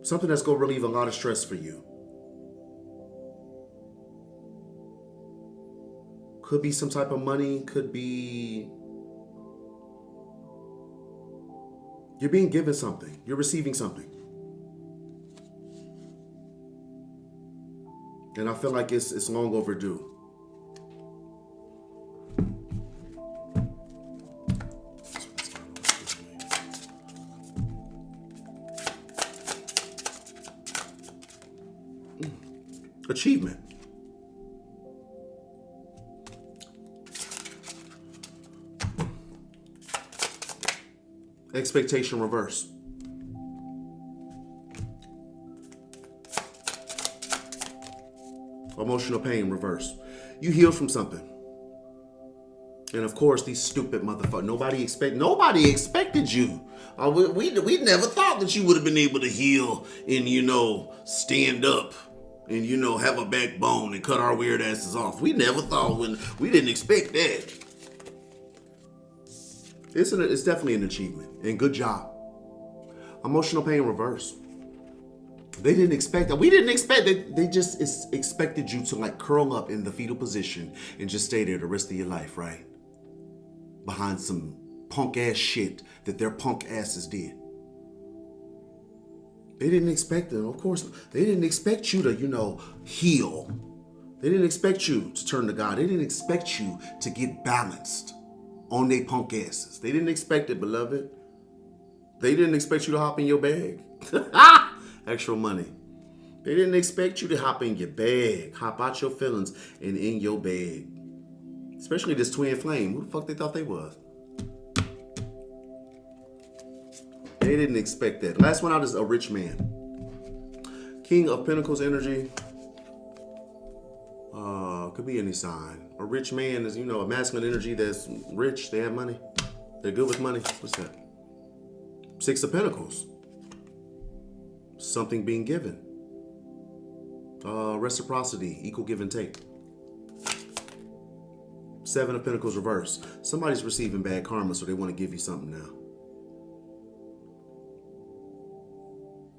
Something that's going to relieve a lot of stress for you. Could be some type of money. Could be You're being given something. You're receiving something. And I feel like it's long overdue. Achievement. Expectation reverse. Emotional pain reverse. You healed from something. And of course, these stupid motherfuckers. Nobody expected you. We never thought that you would have been able to heal and, you know, stand up and, you know, have a backbone and cut our weird asses off. We never thought we didn't expect that. It's definitely an achievement. And good job. Emotional pain reverse. They didn't expect that. We didn't expect that. They just expected you to like curl up in the fetal position and just stay there the rest of your life, right? Behind some punk ass shit that their punk asses did. They didn't expect it. Of course, they didn't expect you to, you know, heal. They didn't expect you to turn to God. They didn't expect you to get balanced on their punk asses. They didn't expect it, beloved. They didn't expect you to hop in your bag. Extra money. They didn't expect you to hop in your bag, hop out your feelings and in your bag. Especially this twin flame. Who the fuck they thought they was? They didn't expect that. Last one out is a rich man. King of Pentacles energy. Could be any sign. A rich man is, you know, a masculine energy that's rich. They have money. They're good with money. What's that? Six of Pentacles. Something being given. Reciprocity, equal give and take. Seven of Pentacles reverse. Somebody's receiving bad karma, so they want to give you something now.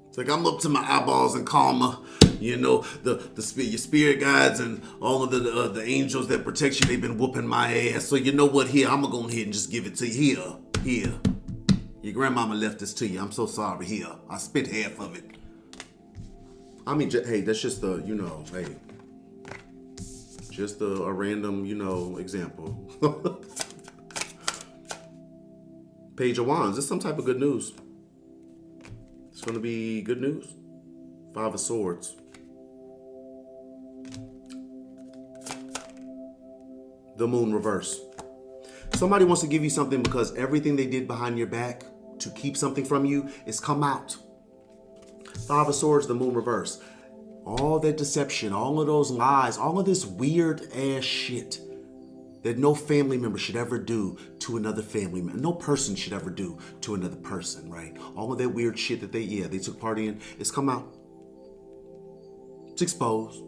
It's like I'm up to my eyeballs in karma. You know, your spirit guides and all of the angels that protect you, they've been whooping my ass. So you know what? Here, I'm going to go ahead and just give it to you. Here. Your grandmama left this to you. I'm so sorry. Here. I spent half of it. I mean, hey, that's just a, you know, hey. Just a random, you know, example. Page of Wands. This is some type of good news. It's going to be good news. Five of Swords. The Moon reverse. Somebody wants to give you something because everything they did behind your back to keep something from you is come out. Five of Swords, the Moon reverse. All that deception, all of those lies, all of this weird ass shit that no family member should ever do to another family member. No person should ever do to another person, right? All of that weird shit that they took part in, it's come out. It's exposed.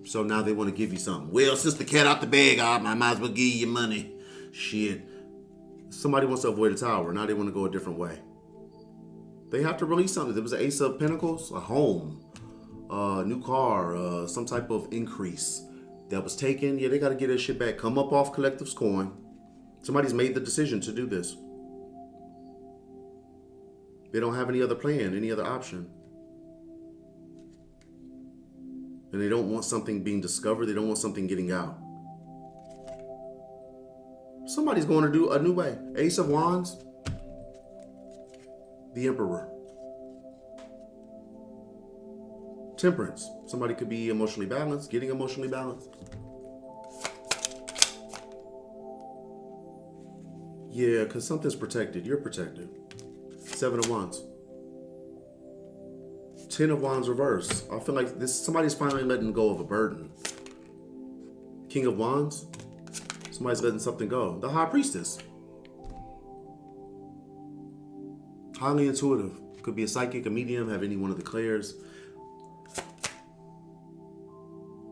So now they want to give you something. Well, since the cat out the bag, I might as well give you money. Shit. Somebody wants to avoid a tower. Now they want to go a different way. They have to release something. There was an Ace of Pentacles, a home, a new car, some type of increase that was taken. Yeah, they got to get their shit back. Come up off Collective's coin. Somebody's made the decision to do this. They don't have any other plan, any other option. And they don't want something being discovered. They don't want something getting out. Somebody's going to do a new way. Ace of Wands. The Emperor. Temperance. Somebody could be emotionally balanced, getting emotionally balanced. Yeah, because something's protected. You're protected. Seven of Wands. 10 of Wands reverse. I feel like somebody's finally letting go of a burden. King of Wands. Somebody's letting something go. The High Priestess. Highly intuitive. Could be a psychic, a medium, have any one of the clairs.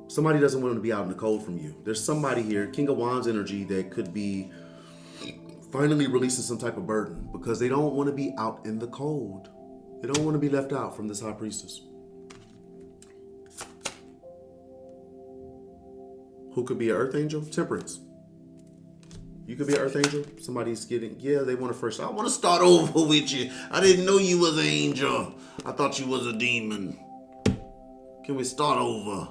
Somebody doesn't want to be out in the cold from you. There's somebody here, King of Wands energy, that could be finally releasing some type of burden because they don't want to be out in the cold. They don't want to be left out from this High Priestess. Who could be an Earth Angel? Temperance. You could be an earth angel. Somebody's getting, yeah, they want to first. I want to start over with you. I didn't know you was an angel. I thought you was a demon. Can we start over?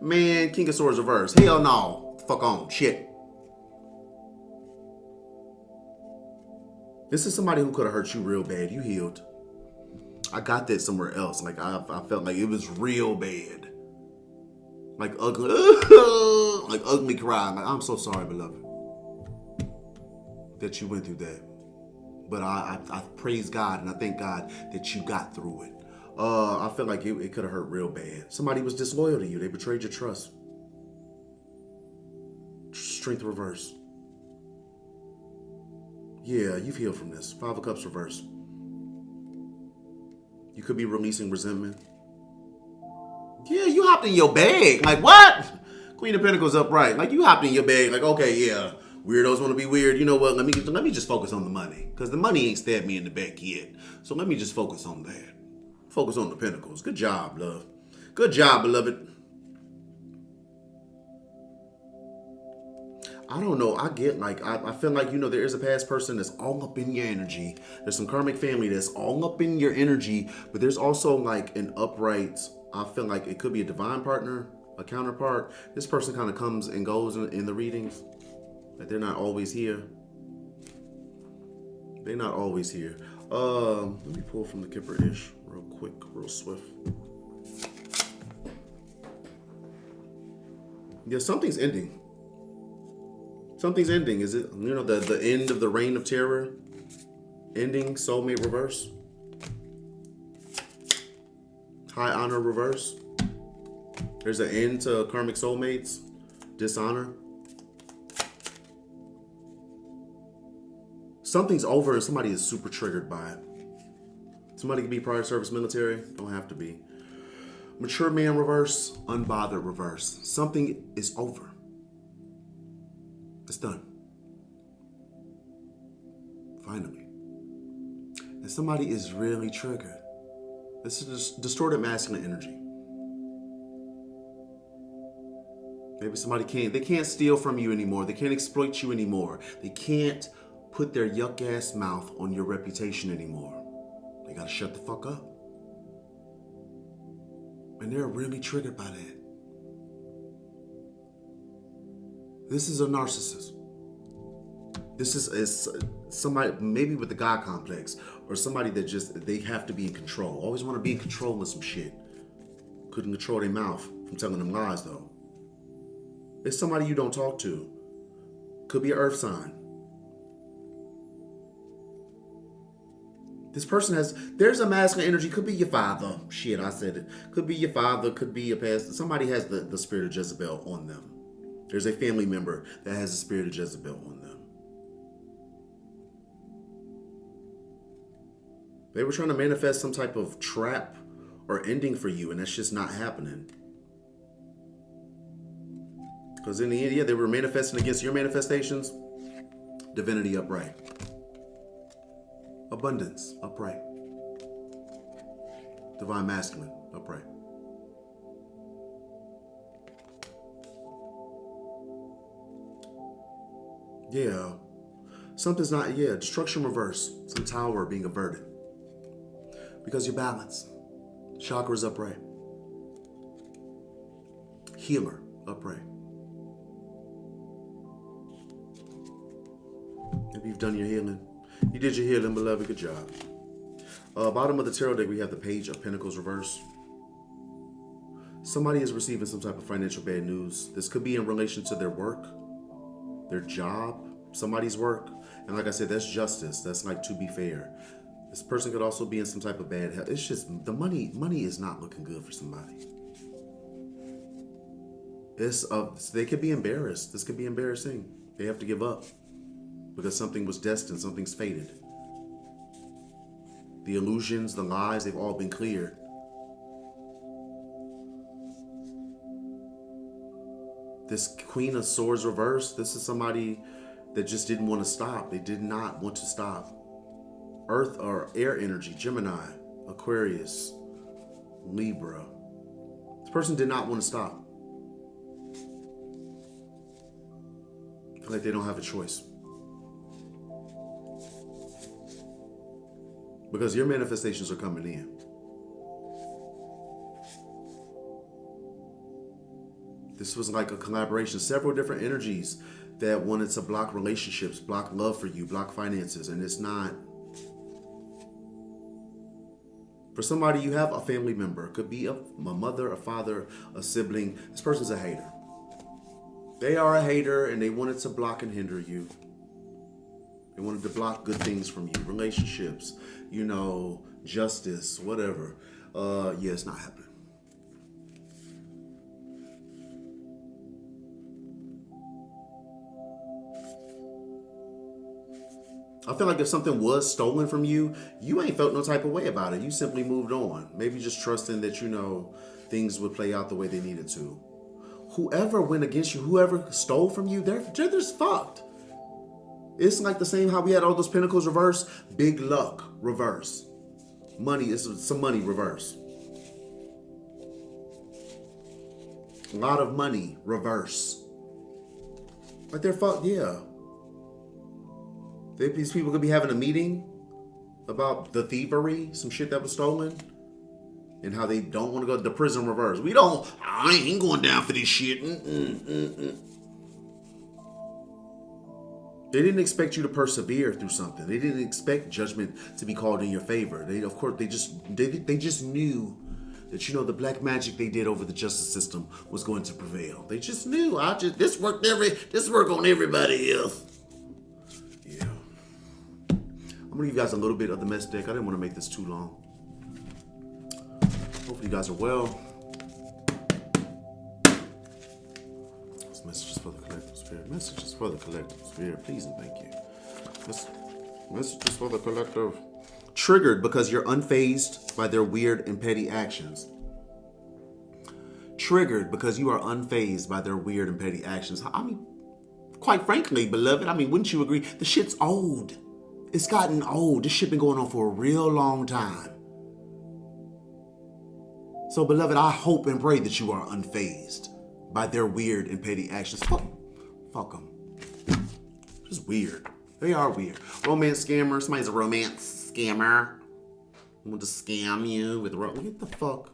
Man, King of Swords reverse. Hell no. Fuck on. Shit. This is somebody who could have hurt you real bad. You healed. I got that somewhere else. Like, I felt like it was real bad. Like ugly. Like ugly crying. Like, I'm so sorry, beloved, that you went through that. But I praise God and I thank God that you got through it. I feel like it could have hurt real bad. Somebody was disloyal to you. They betrayed your trust. Strength reverse. Yeah, you've healed from this. 5 of Cups reverse. You could be releasing resentment. Yeah, you hopped in your bag. Like, what? Queen of Pentacles upright. Like, you hopped in your bag. Like, okay, yeah. Weirdos want to be weird. You know what? Let me just focus on the money. Because the money ain't stabbed me in the back yet. So let me just focus on that. Focus on the pentacles. Good job, love. Good job, beloved. I don't know. I get like, I feel like, you know, there is a past person that's all up in your energy. There's some karmic family that's all up in your energy. But there's also like an upright, I feel like it could be a divine partner, a counterpart. This person kind of comes and goes in the readings. Like they're not always here. They're not always here. Let me pull from the Kipper-ish real quick, real swift. Yeah, something's ending. Something's ending. Is it, you know, the end of the reign of terror? Ending, soulmate reverse. High honor reverse. There's an end to karmic soulmates. Dishonor. Something's over and somebody is super triggered by it. Somebody could be prior service military. Don't have to be. Mature man reverse. Unbothered reverse. Something is over. It's done. Finally. And somebody is really triggered. This is distorted masculine energy. Maybe somebody they can't steal from you anymore. They can't exploit you anymore. They can't put their yuck ass mouth on your reputation anymore. They gotta shut the fuck up. And they're really triggered by that. This is a narcissist. This is somebody maybe with the God complex or somebody that just, they have to be in control. Always want to be in control of some shit. Couldn't control their mouth from telling them lies though. It's somebody you don't talk to. Could be an earth sign. This person there's a masculine energy. Could be your father. Shit, I said it. Could be your father. Could be your past. Somebody has the spirit of Jezebel on them. There's a family member that has the spirit of Jezebel on them. They were trying to manifest some type of trap or ending for you, and that's just not happening. Because in the end, yeah, they were manifesting against your manifestations. Divinity upright. Abundance upright. Divine masculine upright. Yeah. Something's not, yeah. Destruction reverse. Some tower being averted. Because you're balanced. Chakras upright. Healer upright. Maybe you've done your healing. You did your healing, beloved. Good job. Bottom of the tarot deck, we have the Page of Pentacles reverse. Somebody is receiving some type of financial bad news. This could be in relation to their work, their job, somebody's work. And like I said, that's justice. That's like to be fair. This person could also be in some type of bad health. It's just the money is not looking good for somebody. They could be embarrassed. This could be embarrassing. They have to give up because something was destined, something's fated. The illusions, the lies, they've all been cleared. This Queen of Swords reverse, this is somebody that just didn't want to stop. They did not want to stop. Earth or air energy, Gemini, Aquarius, Libra. This person did not want to stop. feel like they don't have a choice. Because your manifestations are coming in. This was like a collaboration, several different energies that wanted to block relationships, block love for you, block finances, and it's not. For somebody, you have a family member. It could be a mother, a father, a sibling. This person's a hater. They are a hater, and they wanted to block and hinder you. They wanted to block good things from you, relationships, justice, whatever. Yeah, it's not happening. I feel like if something was stolen from you, you ain't felt no type of way about it. You simply moved on. Maybe just trusting that, things would play out the way they needed to. Whoever went against you, whoever stole from you, they're just fucked. It's like the same how we had all those pentacles reverse, big luck reverse. Money is some money reverse. A lot of money reverse. But they're fucked, yeah. These people could be having a meeting about the thievery, some shit that was stolen, and how they don't want to go to the prison reverse. I ain't going down for this shit. They didn't expect you to persevere through something. They didn't expect judgment to be called in your favor. They just knew that, the black magic they did over the justice system was going to prevail. They just knew. This worked on everybody else. Yeah. I'm gonna give you guys a little bit of the mess deck. I didn't want to make this too long. Hopefully you guys are well. This messages for the collective spirit. Messages for the collective spirit. Please and thank you. Messages for the collective. Triggered because you're unfazed by their weird and petty actions. Triggered because you are unfazed by their weird and petty actions. I mean, quite frankly, beloved, wouldn't you agree? The shit's old. It's gotten old. This shit been going on for a real long time. So, beloved, I hope and pray that you are unfazed by their weird and petty actions. Fuck them. Just weird. They are weird. Romance scammer. Somebody's a romance scammer. I want to scam you with get the fuck.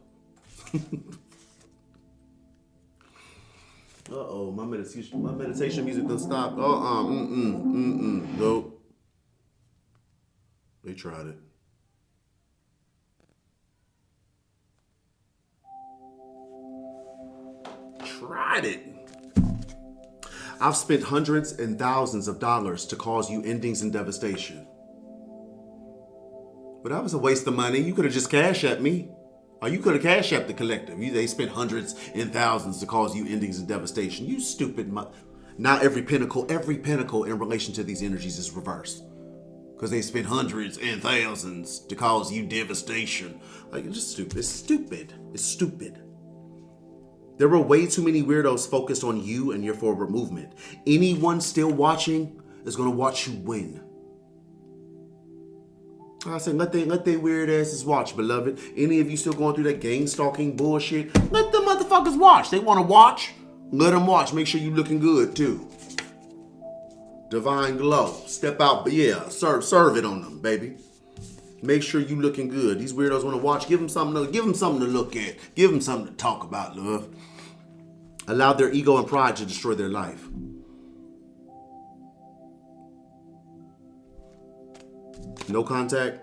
Uh-oh, my meditation music done stopped. Nope. They tried it. I've spent hundreds and thousands of dollars to cause you endings and devastation. But that was a waste of money. You could have just cash at me. Or you could have cash at the collective. They spent hundreds and thousands to cause you endings and devastation. You stupid Now every pinnacle in relation to these energies is reversed. Because they spent hundreds and thousands to cause you devastation. Like, it's just stupid. It's stupid. There were way too many weirdos focused on you and your forward movement. Anyone still watching is going to watch you win. I said, let they weird asses watch, beloved. Any of you still going through that gang stalking bullshit, let the motherfuckers watch. They want to watch, let them watch. Make sure you looking good, too. Divine glow. Step out, yeah, serve it on them, baby. Make sure you looking good. These weirdos want to watch. Give them something to look at. Give them something to talk about, love. Allow their ego and pride to destroy their life. No contact.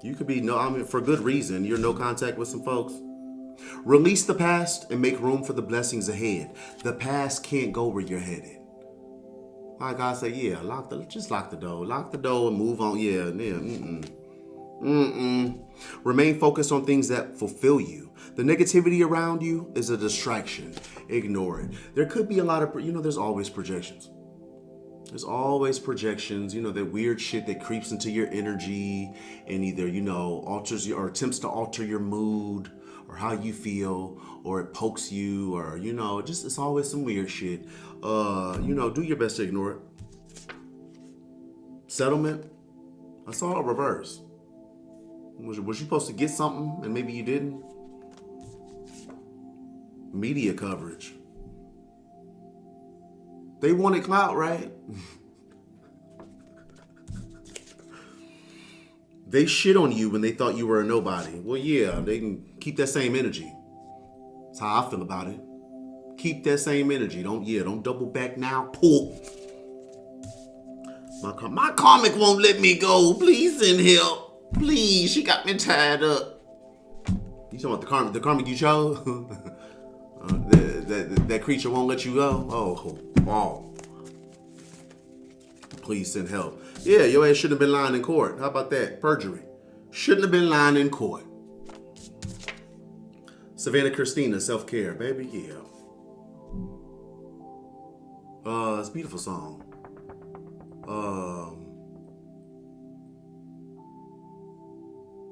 You could be for good reason. You're no contact with some folks. Release the past and make room for the blessings ahead. The past can't go where you're headed. Like I say, yeah, just lock the door. Lock the door and move on. Yeah. Remain focused on things that fulfill you. The negativity around you is a distraction. Ignore it. There could be a lot of, there's always projections. There's always projections, that weird shit that creeps into your energy and either, alters you or attempts to alter your mood or how you feel, or it pokes you, or, it's always some weird shit. Do your best to ignore it. Settlement, I saw a reverse. Was you supposed to get something and maybe you didn't? Media coverage. They wanted clout, right? They shit on you when they thought you were a nobody. Well, yeah, they can keep that same energy. That's how I feel about it. Keep that same energy. Don't double back now. Pull. My comic won't let me go. Please send help. Please, she got me tied up. You talking about the karmic you chose? that creature won't let you go? Oh. Please send help. Yeah, your ass shouldn't have been lying in court. How about that? Perjury. Shouldn't have been lying in court. Savannah Christina, self-care. Baby, yeah. It's a beautiful song.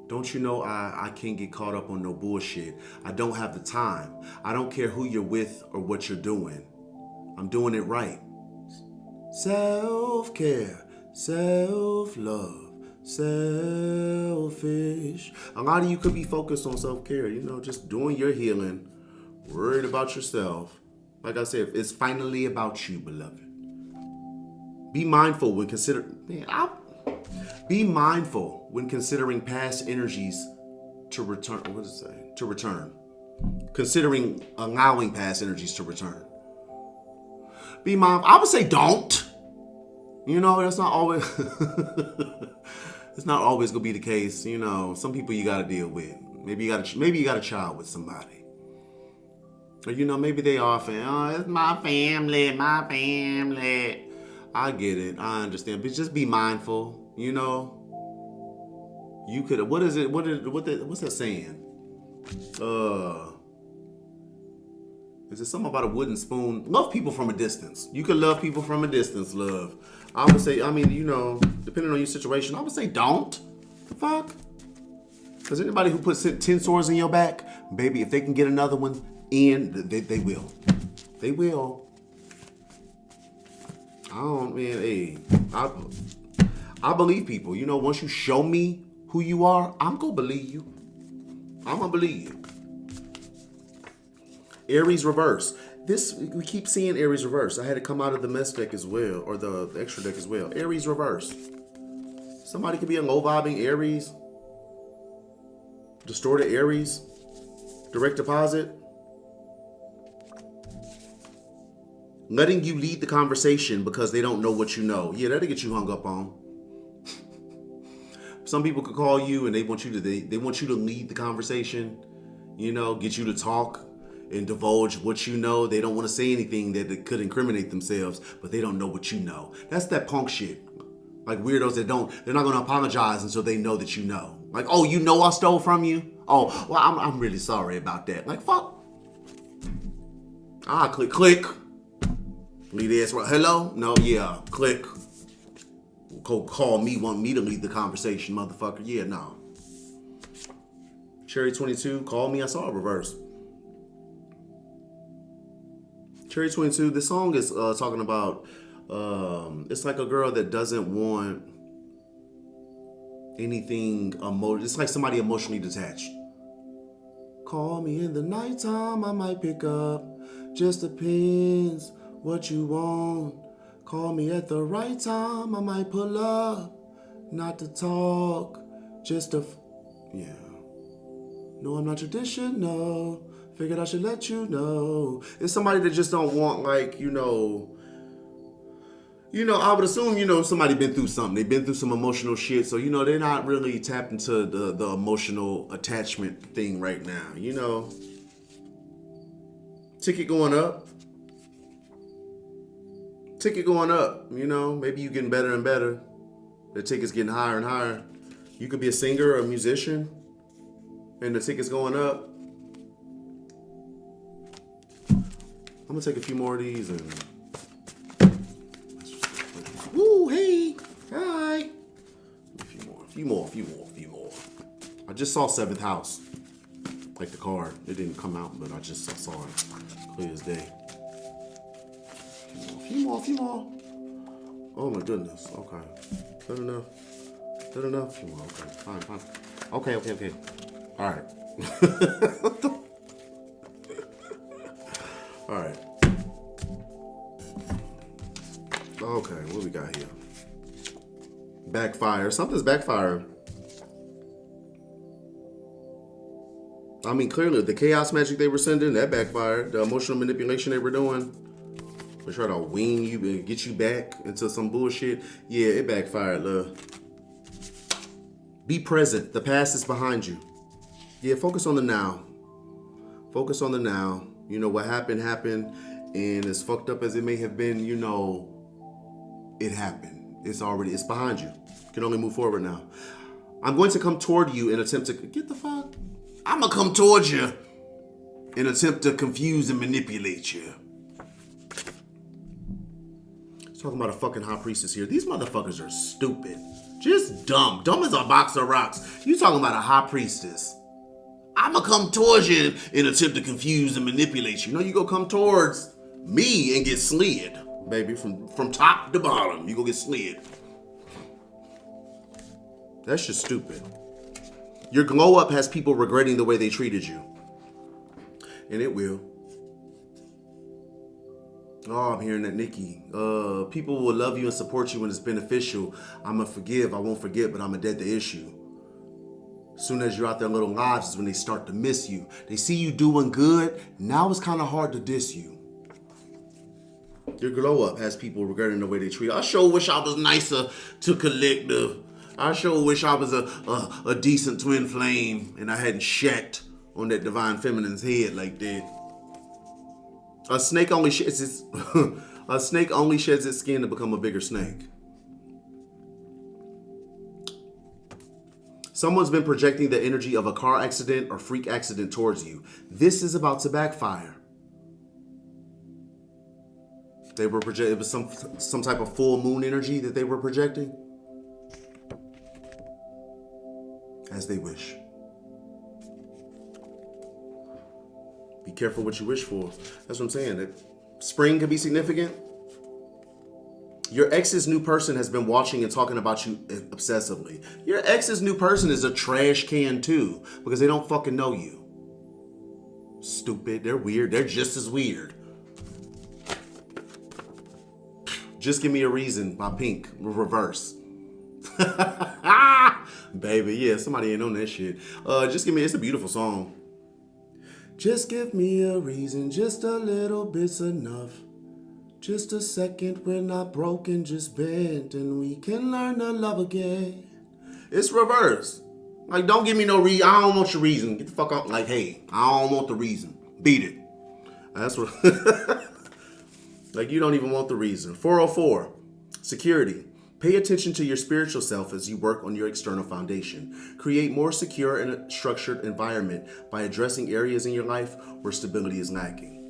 Don't you know I can't get caught up on no bullshit. I don't have the time. I don't care who you're with or what you're doing. I'm doing it right. Self-care, self-love, selfish. A lot of you could be focused on self-care, just doing your healing, worried about yourself. Like I said, it's finally about you, beloved. Be mindful when considering past energies to return. What does it say? To return. Considering allowing past energies to return. Be mindful. I would say don't. That's not always. It's not always gonna be the case. Some people you gotta deal with. Maybe you got a child with somebody. Or maybe they are it's my family. I get it. I understand. But just be mindful. You could. What is it? What's that saying? Is it something about a wooden spoon? Love people from a distance. You can love people from a distance, love. I would say, depending on your situation, I would say don't. The fuck? Because anybody who puts 10 swords in your back, baby, if they can get another one in, they will. They will. I believe people. Once you show me who you are, I'm going to believe you. I'm going to believe you. Aries reverse. We keep seeing Aries reverse. I had it come out of the mess deck as well, or the extra deck as well. Aries reverse. Somebody could be a low vibing Aries. Distorted Aries. Direct deposit. Letting you lead the conversation because they don't know what you know. Yeah, that'll get you hung up on. Some people could call you and they want you to lead the conversation, get you to talk and divulge what you know. They don't want to say anything that could incriminate themselves, but they don't know what you know. That's that punk shit. Like weirdos they're not going to apologize until they know that you know. Like, oh, I stole from you? Oh, well, I'm really sorry about that. Like, fuck. Click. Lead ass right. Hello? No, yeah. Click. Call me, want me to lead the conversation, motherfucker. Yeah, no. Cherry 22, call me. I saw a reverse. Cherry 22, this song is talking about, it's like a girl that doesn't want anything emotional. It's like somebody emotionally detached. Call me in the nighttime, I might pick up. Just depends what you want. Call me at the right time, I might pull up. Not to talk, just to... Yeah. No, I'm not traditional. Figured I should let you know. It's somebody that just don't want, like, I would assume, somebody been through something. They've been through some emotional shit. So, they're not really tapped into the emotional attachment thing right now, Ticket going up. Maybe you getting better and better. The ticket's getting higher and higher. You could be a singer or a musician, and the ticket's going up. I'm gonna take a few more of these and... Woo, hey, hi. A few more. I just saw 7th house. Like the card. It didn't come out, but I saw it. Clear as day. A few more. Oh my goodness. Okay. Good enough. A few more. Okay. Fine. Okay. All right. All right. Okay, what we got here? Backfire. Something's backfiring. I mean, clearly, the chaos magic they were sending, that backfired. The emotional manipulation they were doing, they try to wean you and get you back into some bullshit. Yeah, it backfired, love. Be present. The past is behind you. Yeah, focus on the now. Focus on the now. You know, what happened, and as fucked up as it may have been, you know, it happened. It's behind you. You can only move forward now. I'm going to come toward you and attempt to, get the fuck? I'm gonna come towards you and attempt to confuse and manipulate you. Talking about a fucking high priestess here. These motherfuckers are stupid. Just dumb. Dumb as a box of rocks. You talking about a high priestess. I'm gonna come towards you and attempt to confuse and manipulate you. You know, you go come towards me and get slid. baby, from top to bottom. You go get slid. That's just stupid. Your glow up has people regretting the way they treated you. And it will. Oh, I'm hearing that, Nikki. People will love you and support you when it's beneficial. I'ma forgive. I won't forget, but I'ma dead the issue. As soon as you're out there little lives is when they start to miss you. They see you doing good. Now it's kind of hard to diss you. Your glow up has people regretting the way they treat you. I sure wish I was nicer to collective. I sure wish I was a decent twin flame and I hadn't shat on that divine feminine's head like that. A snake only sheds its a snake only sheds its skin to become a bigger snake. Someone's been projecting the energy of a car accident or freak accident towards you. This is about to backfire. They were projecting, it was some type of full moon energy that they were projecting. As they wish. Be careful what you wish for. That's what I'm saying. That spring could be significant. Your ex's new person has been watching and talking about you obsessively. Your ex's new person is a trash can too, because they don't fucking know you. Stupid. They're weird. They're just as weird. Just Give Me a Reason by Pink. Reverse. Baby, yeah, somebody ain't on that shit. It's a beautiful song. Just give me a reason, just a little bit's enough. Just a second, we're not broken, just bent, and we can learn to love again. It's reverse. Like, don't give me no reason. I don't want your reason. Get the fuck out. Like, hey, I don't want the reason. Beat it. That's what. Like, you don't even want the reason. 404, security. Pay attention to your spiritual self as you work on your external foundation. Create more secure and structured environment by addressing areas in your life where stability is lacking.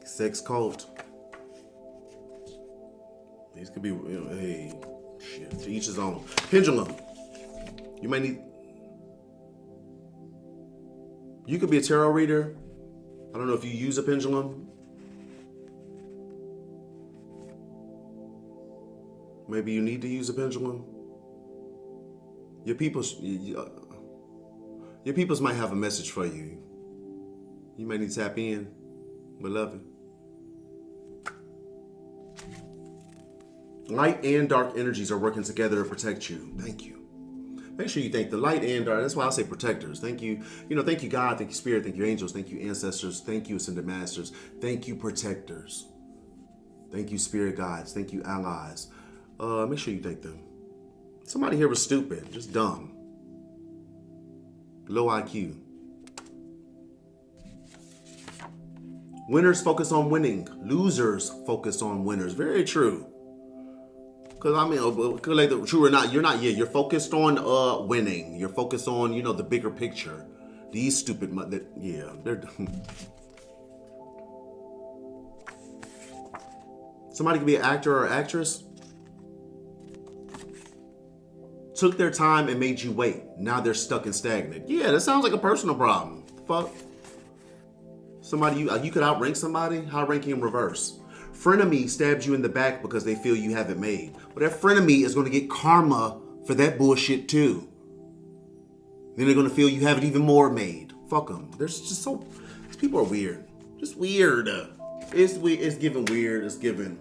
Sex cult. These could be, hey, shit, to each his own. Pendulum. You might need, you could be a tarot reader. I don't know if you use a pendulum. Maybe you need to use a pendulum. Your peoples might have a message for you. You may need to tap in, beloved. Light and dark energies are working together to protect you. Thank you. Make sure you thank the light and dark. That's why I say protectors. Thank you. Thank you, God. Thank you, Spirit. Thank you, angels. Thank you, ancestors. Thank you, ascended masters. Thank you, protectors. Thank you, spirit guides. Thank you, allies. Make sure you thank them. Somebody here was stupid, just dumb. Low IQ. Winners focus on winning. Losers focus on winners. Very true. Because, like, true or not, you're focused on winning. You're focused on, the bigger picture. These stupid, they're somebody could be an actor or actress. Took their time and made you wait. Now they're stuck and stagnant. Yeah, that sounds like a personal problem. Fuck. Somebody, you could outrank somebody. High ranking in reverse. Frenemy stabs you in the back because they feel you have it made. But that frenemy is going to get karma for that bullshit too. Then they're going to feel you have it even more made. Fuck them. These people are weird. Just weird. It's giving weird. It's giving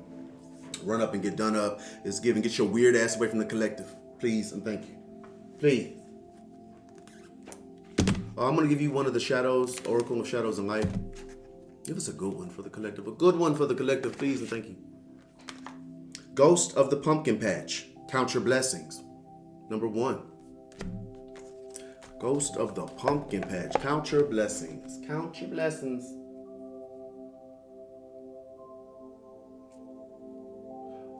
run up and get done up. It's giving get your weird ass away from the collective. Please and thank you. Please. I'm going to give you one of the shadows, Oracle of Shadows and Light. Give us a good one for the collective. A good one for the collective, please and thank you. Ghost of the Pumpkin Patch. Count your blessings. Number 1. Ghost of the Pumpkin Patch. Count your blessings. Count your blessings.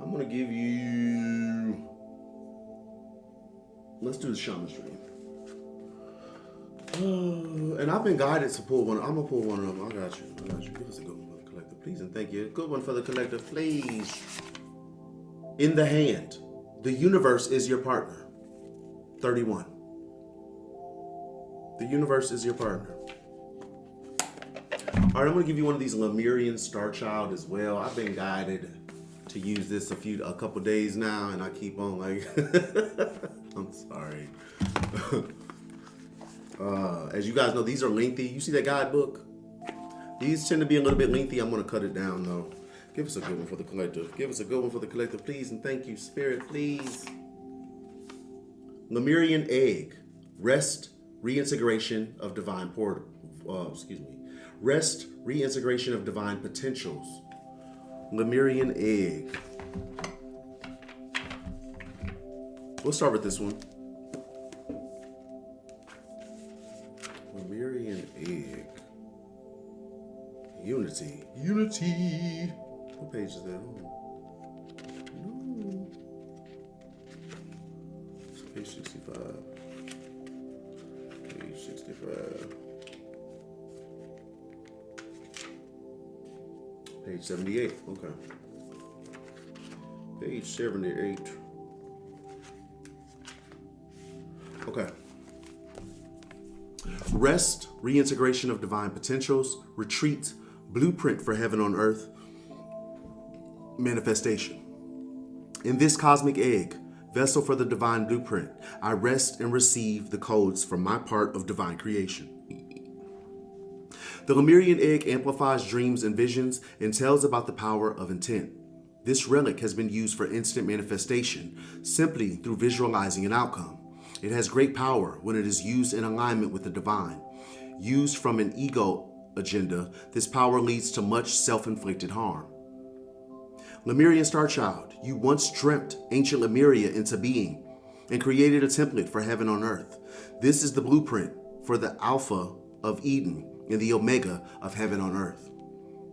I'm going to give you... Let's do the Shaman Stream. And I've been guided to pull one. I'm going to pull one of them. I got you. Give us a good one for the collective, please and thank you. A good one for the collective, please. In the hand. The universe is your partner. 31. The universe is your partner. All right, I'm going to give you one of these Lemurian Star Child as well. I've been guided to use this a couple days now, and I keep on like, I'm sorry. As you guys know, these are lengthy. You see that guidebook? These tend to be a little bit lengthy. I'm going to cut it down though. Give us a good one for the collective. Give us a good one for the collective, please, and thank you, Spirit, please. Lemurian Egg. Rest, reintegration of divine portal. Rest, reintegration of divine potentials. Lemurian Egg. We'll start with this one. Lemurian Egg. Unity. Unity. What page is that on? No. It's page 65. Page 65. Page 78. Okay. Page 78. Okay. Rest, reintegration of divine potentials, retreat, blueprint for heaven on earth, manifestation. In this cosmic egg, vessel for the divine blueprint, I rest and receive the codes from my part of divine creation. The Lemurian egg amplifies dreams and visions and tells about the power of intent. This relic has been used for instant manifestation, simply through visualizing an outcome. It has great power when it is used in alignment with the divine. Used from an ego agenda, this power leads to much self-inflicted harm. Lemurian Star Child, you once dreamt ancient Lemuria into being and created a template for heaven on earth. This is the blueprint for the Alpha of Eden and the Omega of heaven on earth,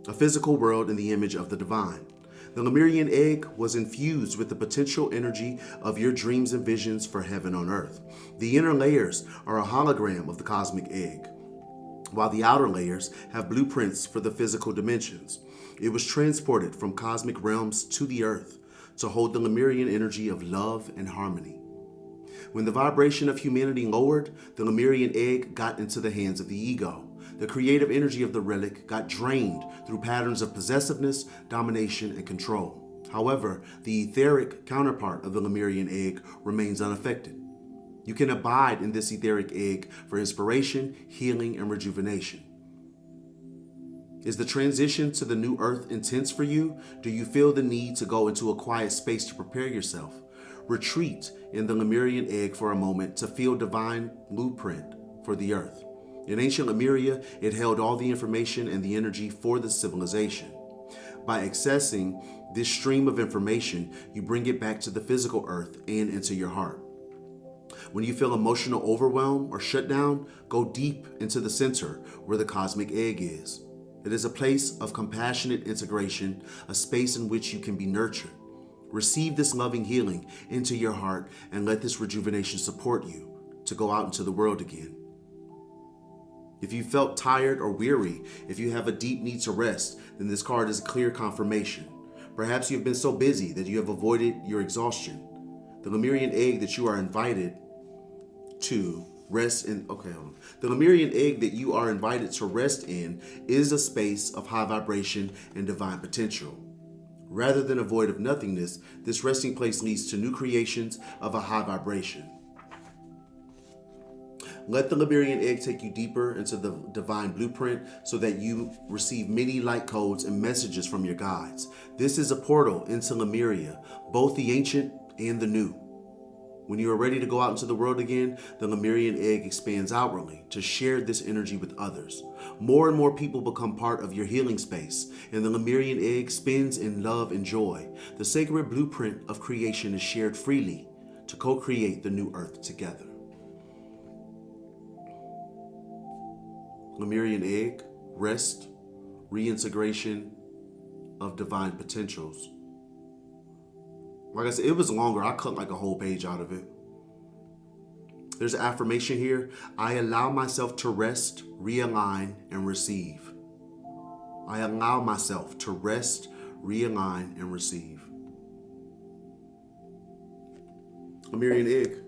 a physical world in the image of the divine. The Lemurian egg was infused with the potential energy of your dreams and visions for heaven on earth. The inner layers are a hologram of the cosmic egg, while the outer layers have blueprints for the physical dimensions. It was transported from cosmic realms to the earth to hold the Lemurian energy of love and harmony. When the vibration of humanity lowered, the Lemurian egg got into the hands of the ego. The creative energy of the relic got drained through patterns of possessiveness, domination, and control. However, the etheric counterpart of the Lemurian egg remains unaffected. You can abide in this etheric egg for inspiration, healing, and rejuvenation. Is the transition to the new earth intense for you? Do you feel the need to go into a quiet space to prepare yourself? Retreat in the Lemurian egg for a moment to feel divine blueprint for the earth. In ancient Lemuria, it held all the information and the energy for the civilization. By accessing this stream of information, you bring it back to the physical earth and into your heart. When you feel emotional overwhelm or shutdown, go deep into the center where the cosmic egg is. It is a place of compassionate integration, a space in which you can be nurtured. Receive this loving healing into your heart and let this rejuvenation support you to go out into the world again. If you felt tired or weary, if you have a deep need to rest, then this card is a clear confirmation. Perhaps you have been so busy that you have avoided your exhaustion. The Lemurian egg that you are invited to rest in, The Lemurian egg that you are invited to rest in is a space of high vibration and divine potential. Rather than a void of nothingness, this resting place leads to new creations of a high vibration. Let the Lemurian egg take you deeper into the divine blueprint so that you receive many light codes and messages from your guides. This is a portal into Lemuria, both the ancient and the new. When you are ready to go out into the world again, the Lemurian egg expands outwardly to share this energy with others. More and more people become part of your healing space, and the Lemurian egg spins in love and joy. The sacred blueprint of creation is shared freely to co-create the new earth together. Lemurian egg, rest, reintegration of divine potentials. Like I said, it was longer. I cut like a whole page out of it. There's an affirmation here. I allow myself to rest, realign, and receive. I allow myself to rest, realign, and receive. Lemurian egg.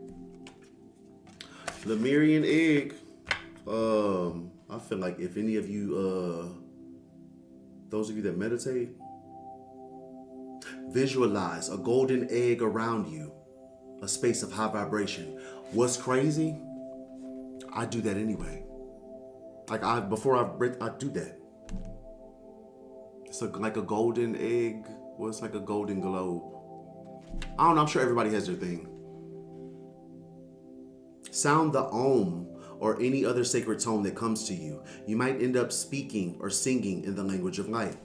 Lemurian egg. I feel like if any of you, those of you that meditate, visualize a golden egg around you, a space of high vibration. What's crazy? I do that anyway. Like I do that. It's like a golden egg. Well, it's like a golden globe. I don't know. I'm sure everybody has their thing. Sound the Om or any other sacred tone that comes to you. You might end up speaking or singing in the language of light.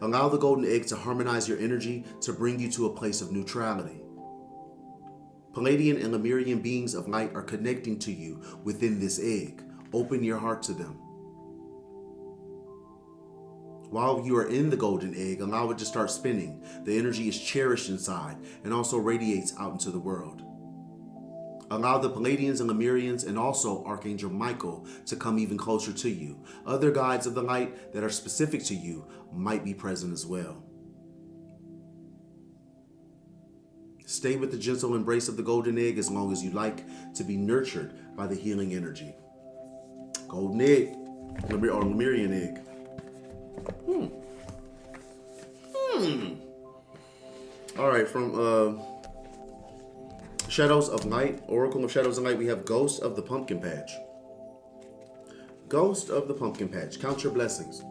Allow the golden egg to harmonize your energy to bring you to a place of neutrality. Palladian and Lemurian beings of light are connecting to you within this egg. Open your heart to them. While you are in the golden egg, allow it to start spinning. The energy is cherished inside and also radiates out into the world. Allow the Palladians and Lemurians and also Archangel Michael to come even closer to you. Other guides of the light that are specific to you might be present as well. Stay with the gentle embrace of the golden egg as long as you like to be nurtured by the healing energy. Golden egg or Lemurian egg. All right, from Shadows of Light, Oracle of Shadows of Light, we have Ghost of the Pumpkin Patch. Ghost of the Pumpkin Patch. Count your blessings.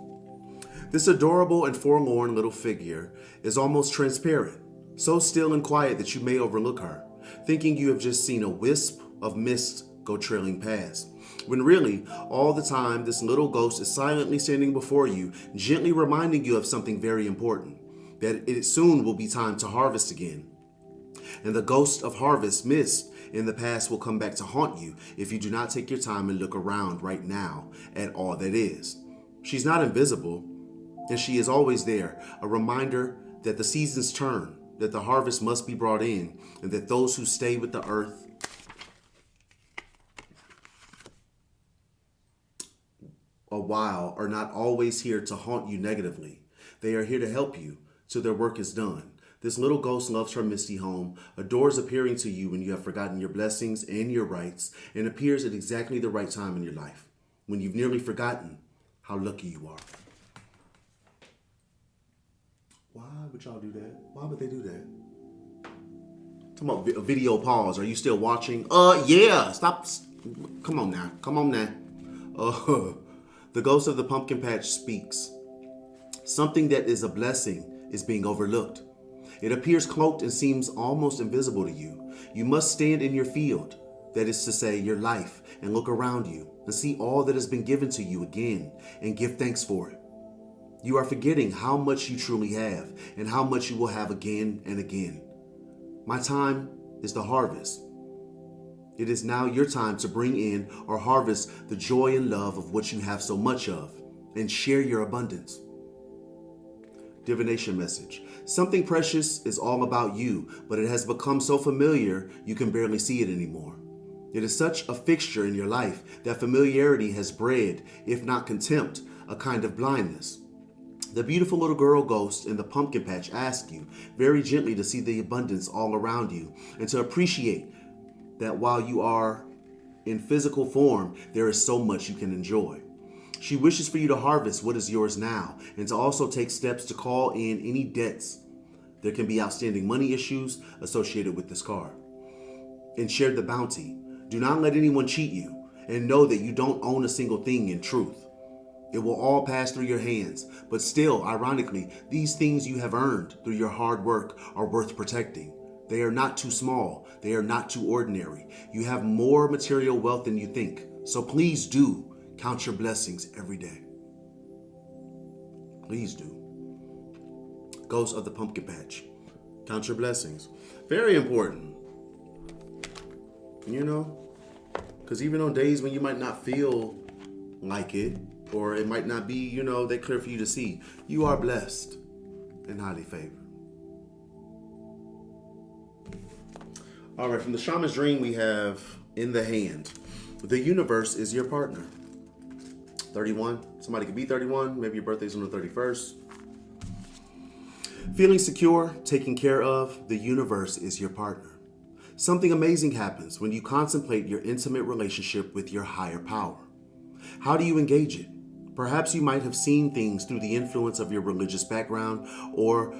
This adorable and forlorn little figure is almost transparent, so still and quiet that you may overlook her, thinking you have just seen a wisp of mist go trailing past. When really, all the time, this little ghost is silently standing before you, gently reminding you of something very important, that it soon will be time to harvest again. And the ghost of harvest missed in the past will come back to haunt you if you do not take your time and look around right now at all that is. She's not invisible, and she is always there, a reminder that the seasons turn, that the harvest must be brought in, and that those who stay with the earth a while are not always here to haunt you negatively. They are here to help you till their work is done. This little ghost loves her misty home, adores appearing to you when you have forgotten your blessings and your rights, and appears at exactly the right time in your life, when you've nearly forgotten how lucky you are. Why would y'all do that? Why would they do that? Talking about a video pause. Are you still watching? Yeah. Stop. Come on now. Come on now. The ghost of the pumpkin patch speaks. Something that is a blessing is being overlooked. It appears cloaked and seems almost invisible to you. You must stand in your field, that is to say, your life, and look around you and see all that has been given to you again and give thanks for it. You are forgetting how much you truly have and how much you will have again and again. My time is the harvest. It is now your time to bring in or harvest the joy and love of what you have so much of and share your abundance. Divination message. Something precious is all about you, but it has become so familiar you can barely see it anymore. It is such a fixture in your life that familiarity has bred, if not contempt, a kind of blindness. The beautiful little girl ghost in the pumpkin patch asks you very gently to see the abundance all around you and to appreciate that while you are in physical form, there is so much you can enjoy. She wishes for you to harvest what is yours now and to also take steps to call in any debts. There can be outstanding money issues associated with this card. And share the bounty. Do not let anyone cheat you. And know that you don't own a single thing in truth. It will all pass through your hands, but still, ironically, these things you have earned through your hard work are worth protecting. They are not too small. They are not too ordinary. You have more material wealth than you think. So please do count your blessings every day. Please do. Ghost of the Pumpkin Patch. Count your blessings. Very important. You know? Because even on days when you might not feel like it, or it might not be, you know, that clear for you to see, you are blessed and highly favored. All right, from the Shaman's Dream, we have in the hand. The universe is your partner. 31. Somebody could be 31. Maybe your birthday's on the 31st. Feeling secure, taken care of, the universe is your partner. Something amazing happens when you contemplate your intimate relationship with your higher power. How do you engage it? Perhaps you might have seen things through the influence of your religious background, or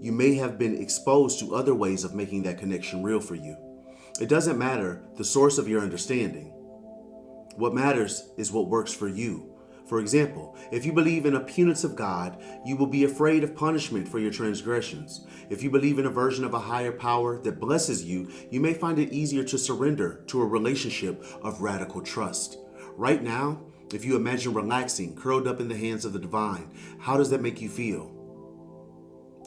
you may have been exposed to other ways of making that connection real for you. It doesn't matter the source of your understanding. What matters is what works for you. For example, if you believe in a punitive God, you will be afraid of punishment for your transgressions. If you believe in a version of a higher power that blesses you, you may find it easier to surrender to a relationship of radical trust. Right now, if you imagine relaxing, curled up in the hands of the divine, how does that make you feel?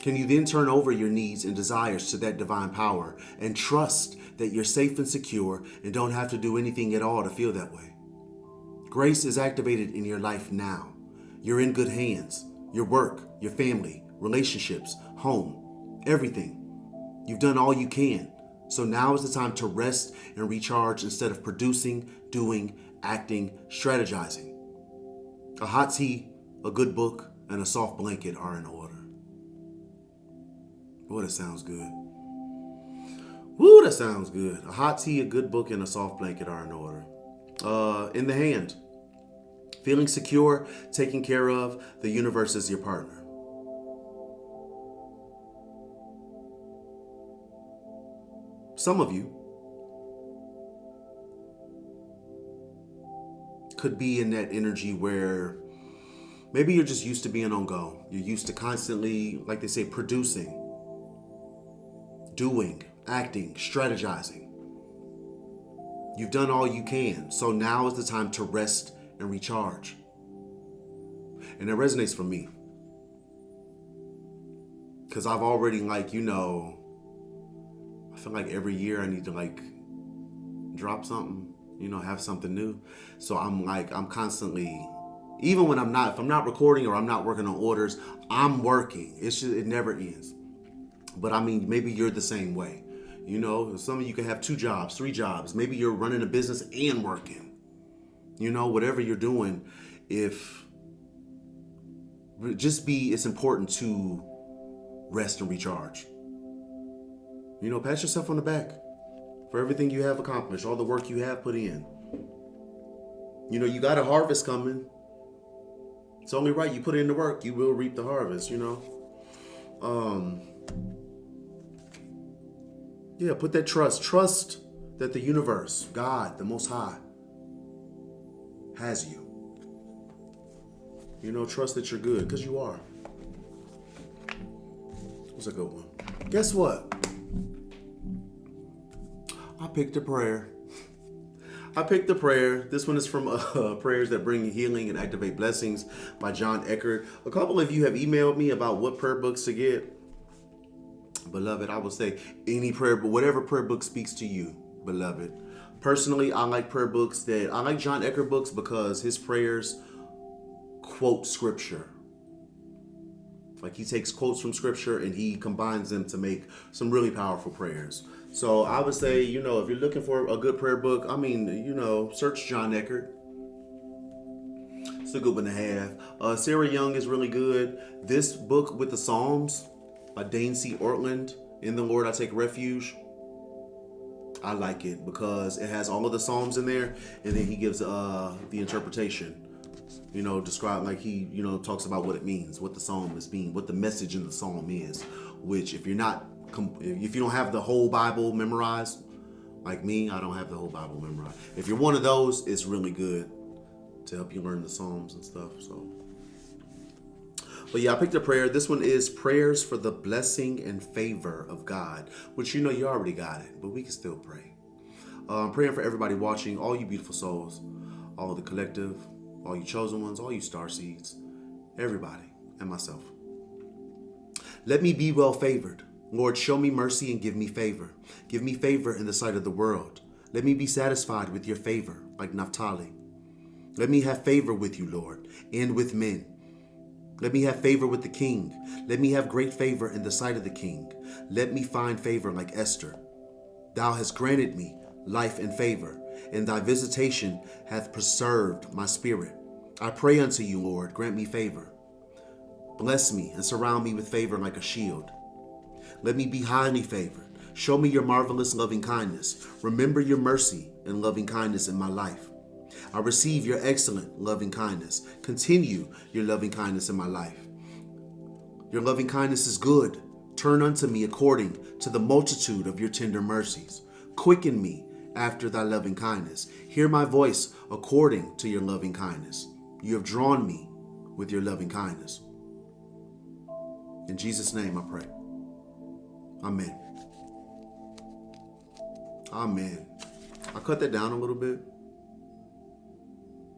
Can you then turn over your needs and desires to that divine power and trust that you're safe and secure and don't have to do anything at all to feel that way? Grace is activated in your life now. You're in good hands. Your work, your family, relationships, home, everything. You've done all you can. So now is the time to rest and recharge instead of producing, doing, acting, strategizing. A hot tea, a good book, and a soft blanket are in order. Boy, that sounds good. Woo, that sounds good. A hot tea, a good book, and a soft blanket are in order. In the hand. Feeling secure, taken care of, the universe is your partner. Some of you could be in that energy where maybe you're just used to being on go. You're used to constantly, like they say, producing, doing, acting, strategizing. You've done all you can. So now is the time to rest and recharge. And that resonates for me. Because I've already I feel like every year I need to drop something, have something new. So I'm constantly, even when if I'm not recording or I'm not working on orders, I'm working. It never ends. But maybe you're the same way. Some of you can have 2 jobs, 3 jobs. Maybe you're running a business and working. Whatever you're doing, it's important to rest and recharge. Pat yourself on the back for everything you have accomplished, all the work you have put in. You got a harvest coming. It's only right. You put in the work, you will reap the harvest, put that trust that the universe, God, the Most High, has you. Trust that you're good, because you are. What's a good one? Guess what? I picked a prayer. This one is from Prayers That Bring Healing and Activate Blessings by John Eckert. A couple of you have emailed me about what prayer books to get. Beloved, I would say any prayer book, whatever prayer book speaks to you, beloved. Personally, I like John Eckert books because his prayers quote scripture. He takes quotes from scripture and he combines them to make some really powerful prayers. So I would say, if you're looking for a good prayer book, search John Eckert. It's a good one to have. Sarah Young is really good. This book with the Psalms by Dane C. Ortland, In the Lord I Take Refuge. I like it because it has all of the Psalms in there, and then he gives the interpretation. Describe he talks about what it means, what the psalm is mean, what the message in the psalm is. Which, if you don't have the whole Bible memorized, Like me, I don't have the whole Bible memorized. If you're one of those, it's really good to help you learn the Psalms and stuff. So, but yeah, I picked a prayer. This one is prayers for the blessing and favor of God, which you know you already got it, but we can still pray. I'm praying for everybody watching, all you beautiful souls, all of the collective, all you chosen ones, all you star seeds, everybody, and myself. Let me be well favored. Lord, show me mercy and give me favor. Give me favor in the sight of the world. Let me be satisfied with your favor, like Naphtali. Let me have favor with you, Lord, and with men. Let me have favor with the king. Let me have great favor in the sight of the king. Let me find favor like Esther. Thou hast granted me life and favor, and thy visitation hath preserved my spirit. I pray unto you, Lord, grant me favor. Bless me and surround me with favor like a shield. Let me be highly favored. Show me your marvelous loving kindness. Remember your mercy and loving kindness in my life. I receive your excellent loving kindness. Continue your loving kindness in my life. Your loving kindness is good. Turn unto me according to the multitude of your tender mercies. Quicken me after thy loving kindness. Hear my voice according to your loving kindness. You have drawn me with your loving kindness. In Jesus' name I pray. Amen. Amen. I cut that down a little bit.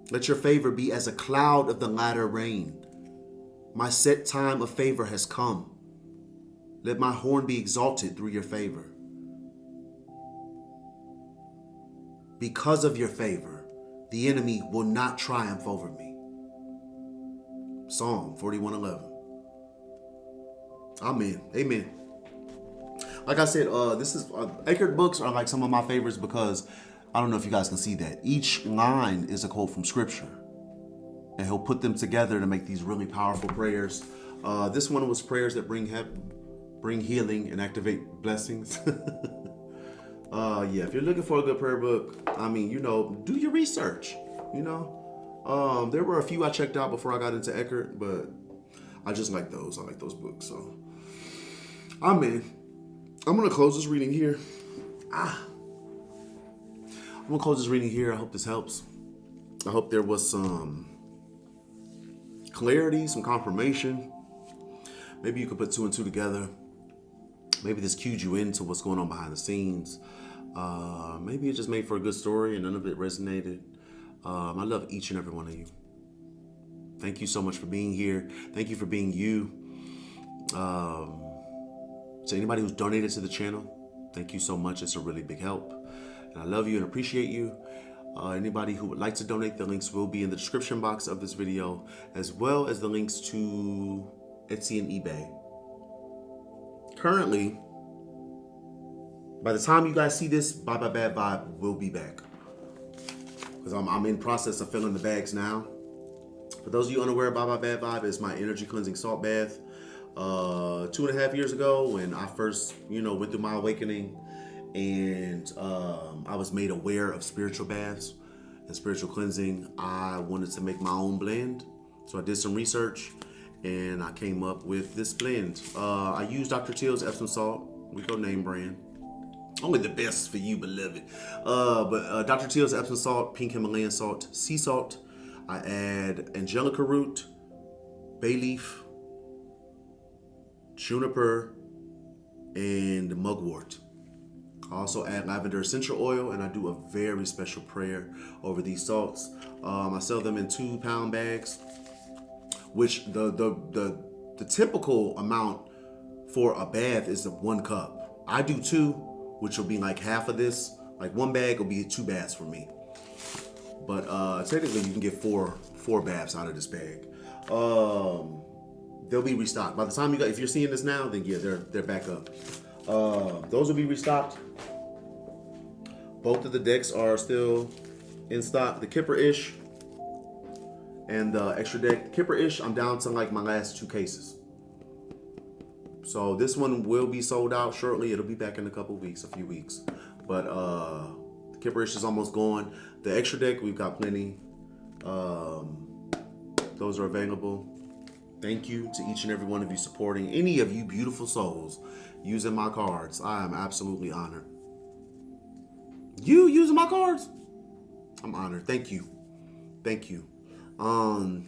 Let your favor be as a cloud of the latter rain. My set time of favor has come. Let my horn be exalted through your favor. Because of your favor, the enemy will not triumph over me. Psalm 41:11. Amen. Amen. Like I said, this is Eckhart books are like some of my favorites because I don't know if you guys can see that. Each line is a quote from scripture. And he'll put them together to make these really powerful prayers. This one was prayers that bring healing and activate blessings. Yeah, if you're looking for a good prayer book, I mean, you know, do your research, you know. There were a few I checked out before I got into Eckhart, but I just like those. I like those books. So, amen. I'm going to close this reading here. I'm going to close this reading here. I hope this helps. I hope there was some clarity, some confirmation. Maybe you could put two and two together. Maybe this cued you into what's going on behind the scenes. Maybe it just made for a good story and none of it resonated. I love each and every one of you. Thank you so much for being here. Thank you for being you. To anybody who's donated to the channel, thank you so much. It's a really big help. And I love you and appreciate you. Anybody who would like to donate, the links will be in the description box of this video, as well as the links to Etsy and eBay. Currently, by the time you guys see this, Bye Bye Bad Vibe will be back. Because I'm in process of filling the bags now. For those of you unaware, Bye Bye Bad Vibe is my energy cleansing salt bath. 2.5 years ago, when I first, went through my awakening, and I was made aware of spiritual baths and spiritual cleansing, I wanted to make my own blend. So I did some research, and I came up with this blend. I used Dr. Teal's Epsom salt. We go name brand. Only the best for you, beloved. But Dr. Teal's Epsom salt, pink Himalayan salt, sea salt. I add angelica root, bay leaf, juniper, and mugwort. I also add lavender essential oil, and I do a very special prayer over these salts. I sell them in 2-pound bags, which the typical amount for a bath is 1 cup. I do 2, which will be like half of this. Like 1 bag will be 2 baths for me. But technically you can get four baths out of this bag. They'll be restocked. By the time if you're seeing this now, then yeah, they're back up. Those will be restocked. Both of the decks are still in stock. The Kipper-ish and the extra deck. Kipper-ish, I'm down to like my last 2 cases. So this one will be sold out shortly. It'll be back in a few weeks. But the Kipper-ish is almost gone. The extra deck, we've got plenty. Those are available. Thank you to each and every one of you supporting any of you beautiful souls using my cards. I am absolutely honored. You using my cards? I'm honored. Thank you. Thank you. To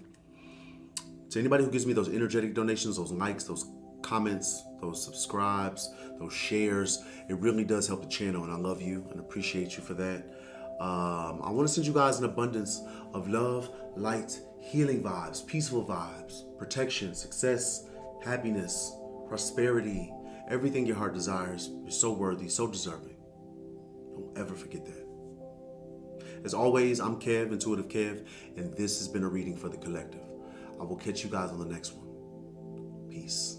anybody who gives me those energetic donations, those likes, those comments, those subscribes, those shares, it really does help the channel, and I love you and appreciate you for that. I want to send you guys an abundance of love, light, healing vibes, peaceful vibes, protection, success, happiness, prosperity, everything your heart desires. You're so worthy, so deserving. Don't ever forget that. As always, I'm Kev, IntuitiveKev, and this has been a reading for the collective. I will catch you guys on the next one. Peace.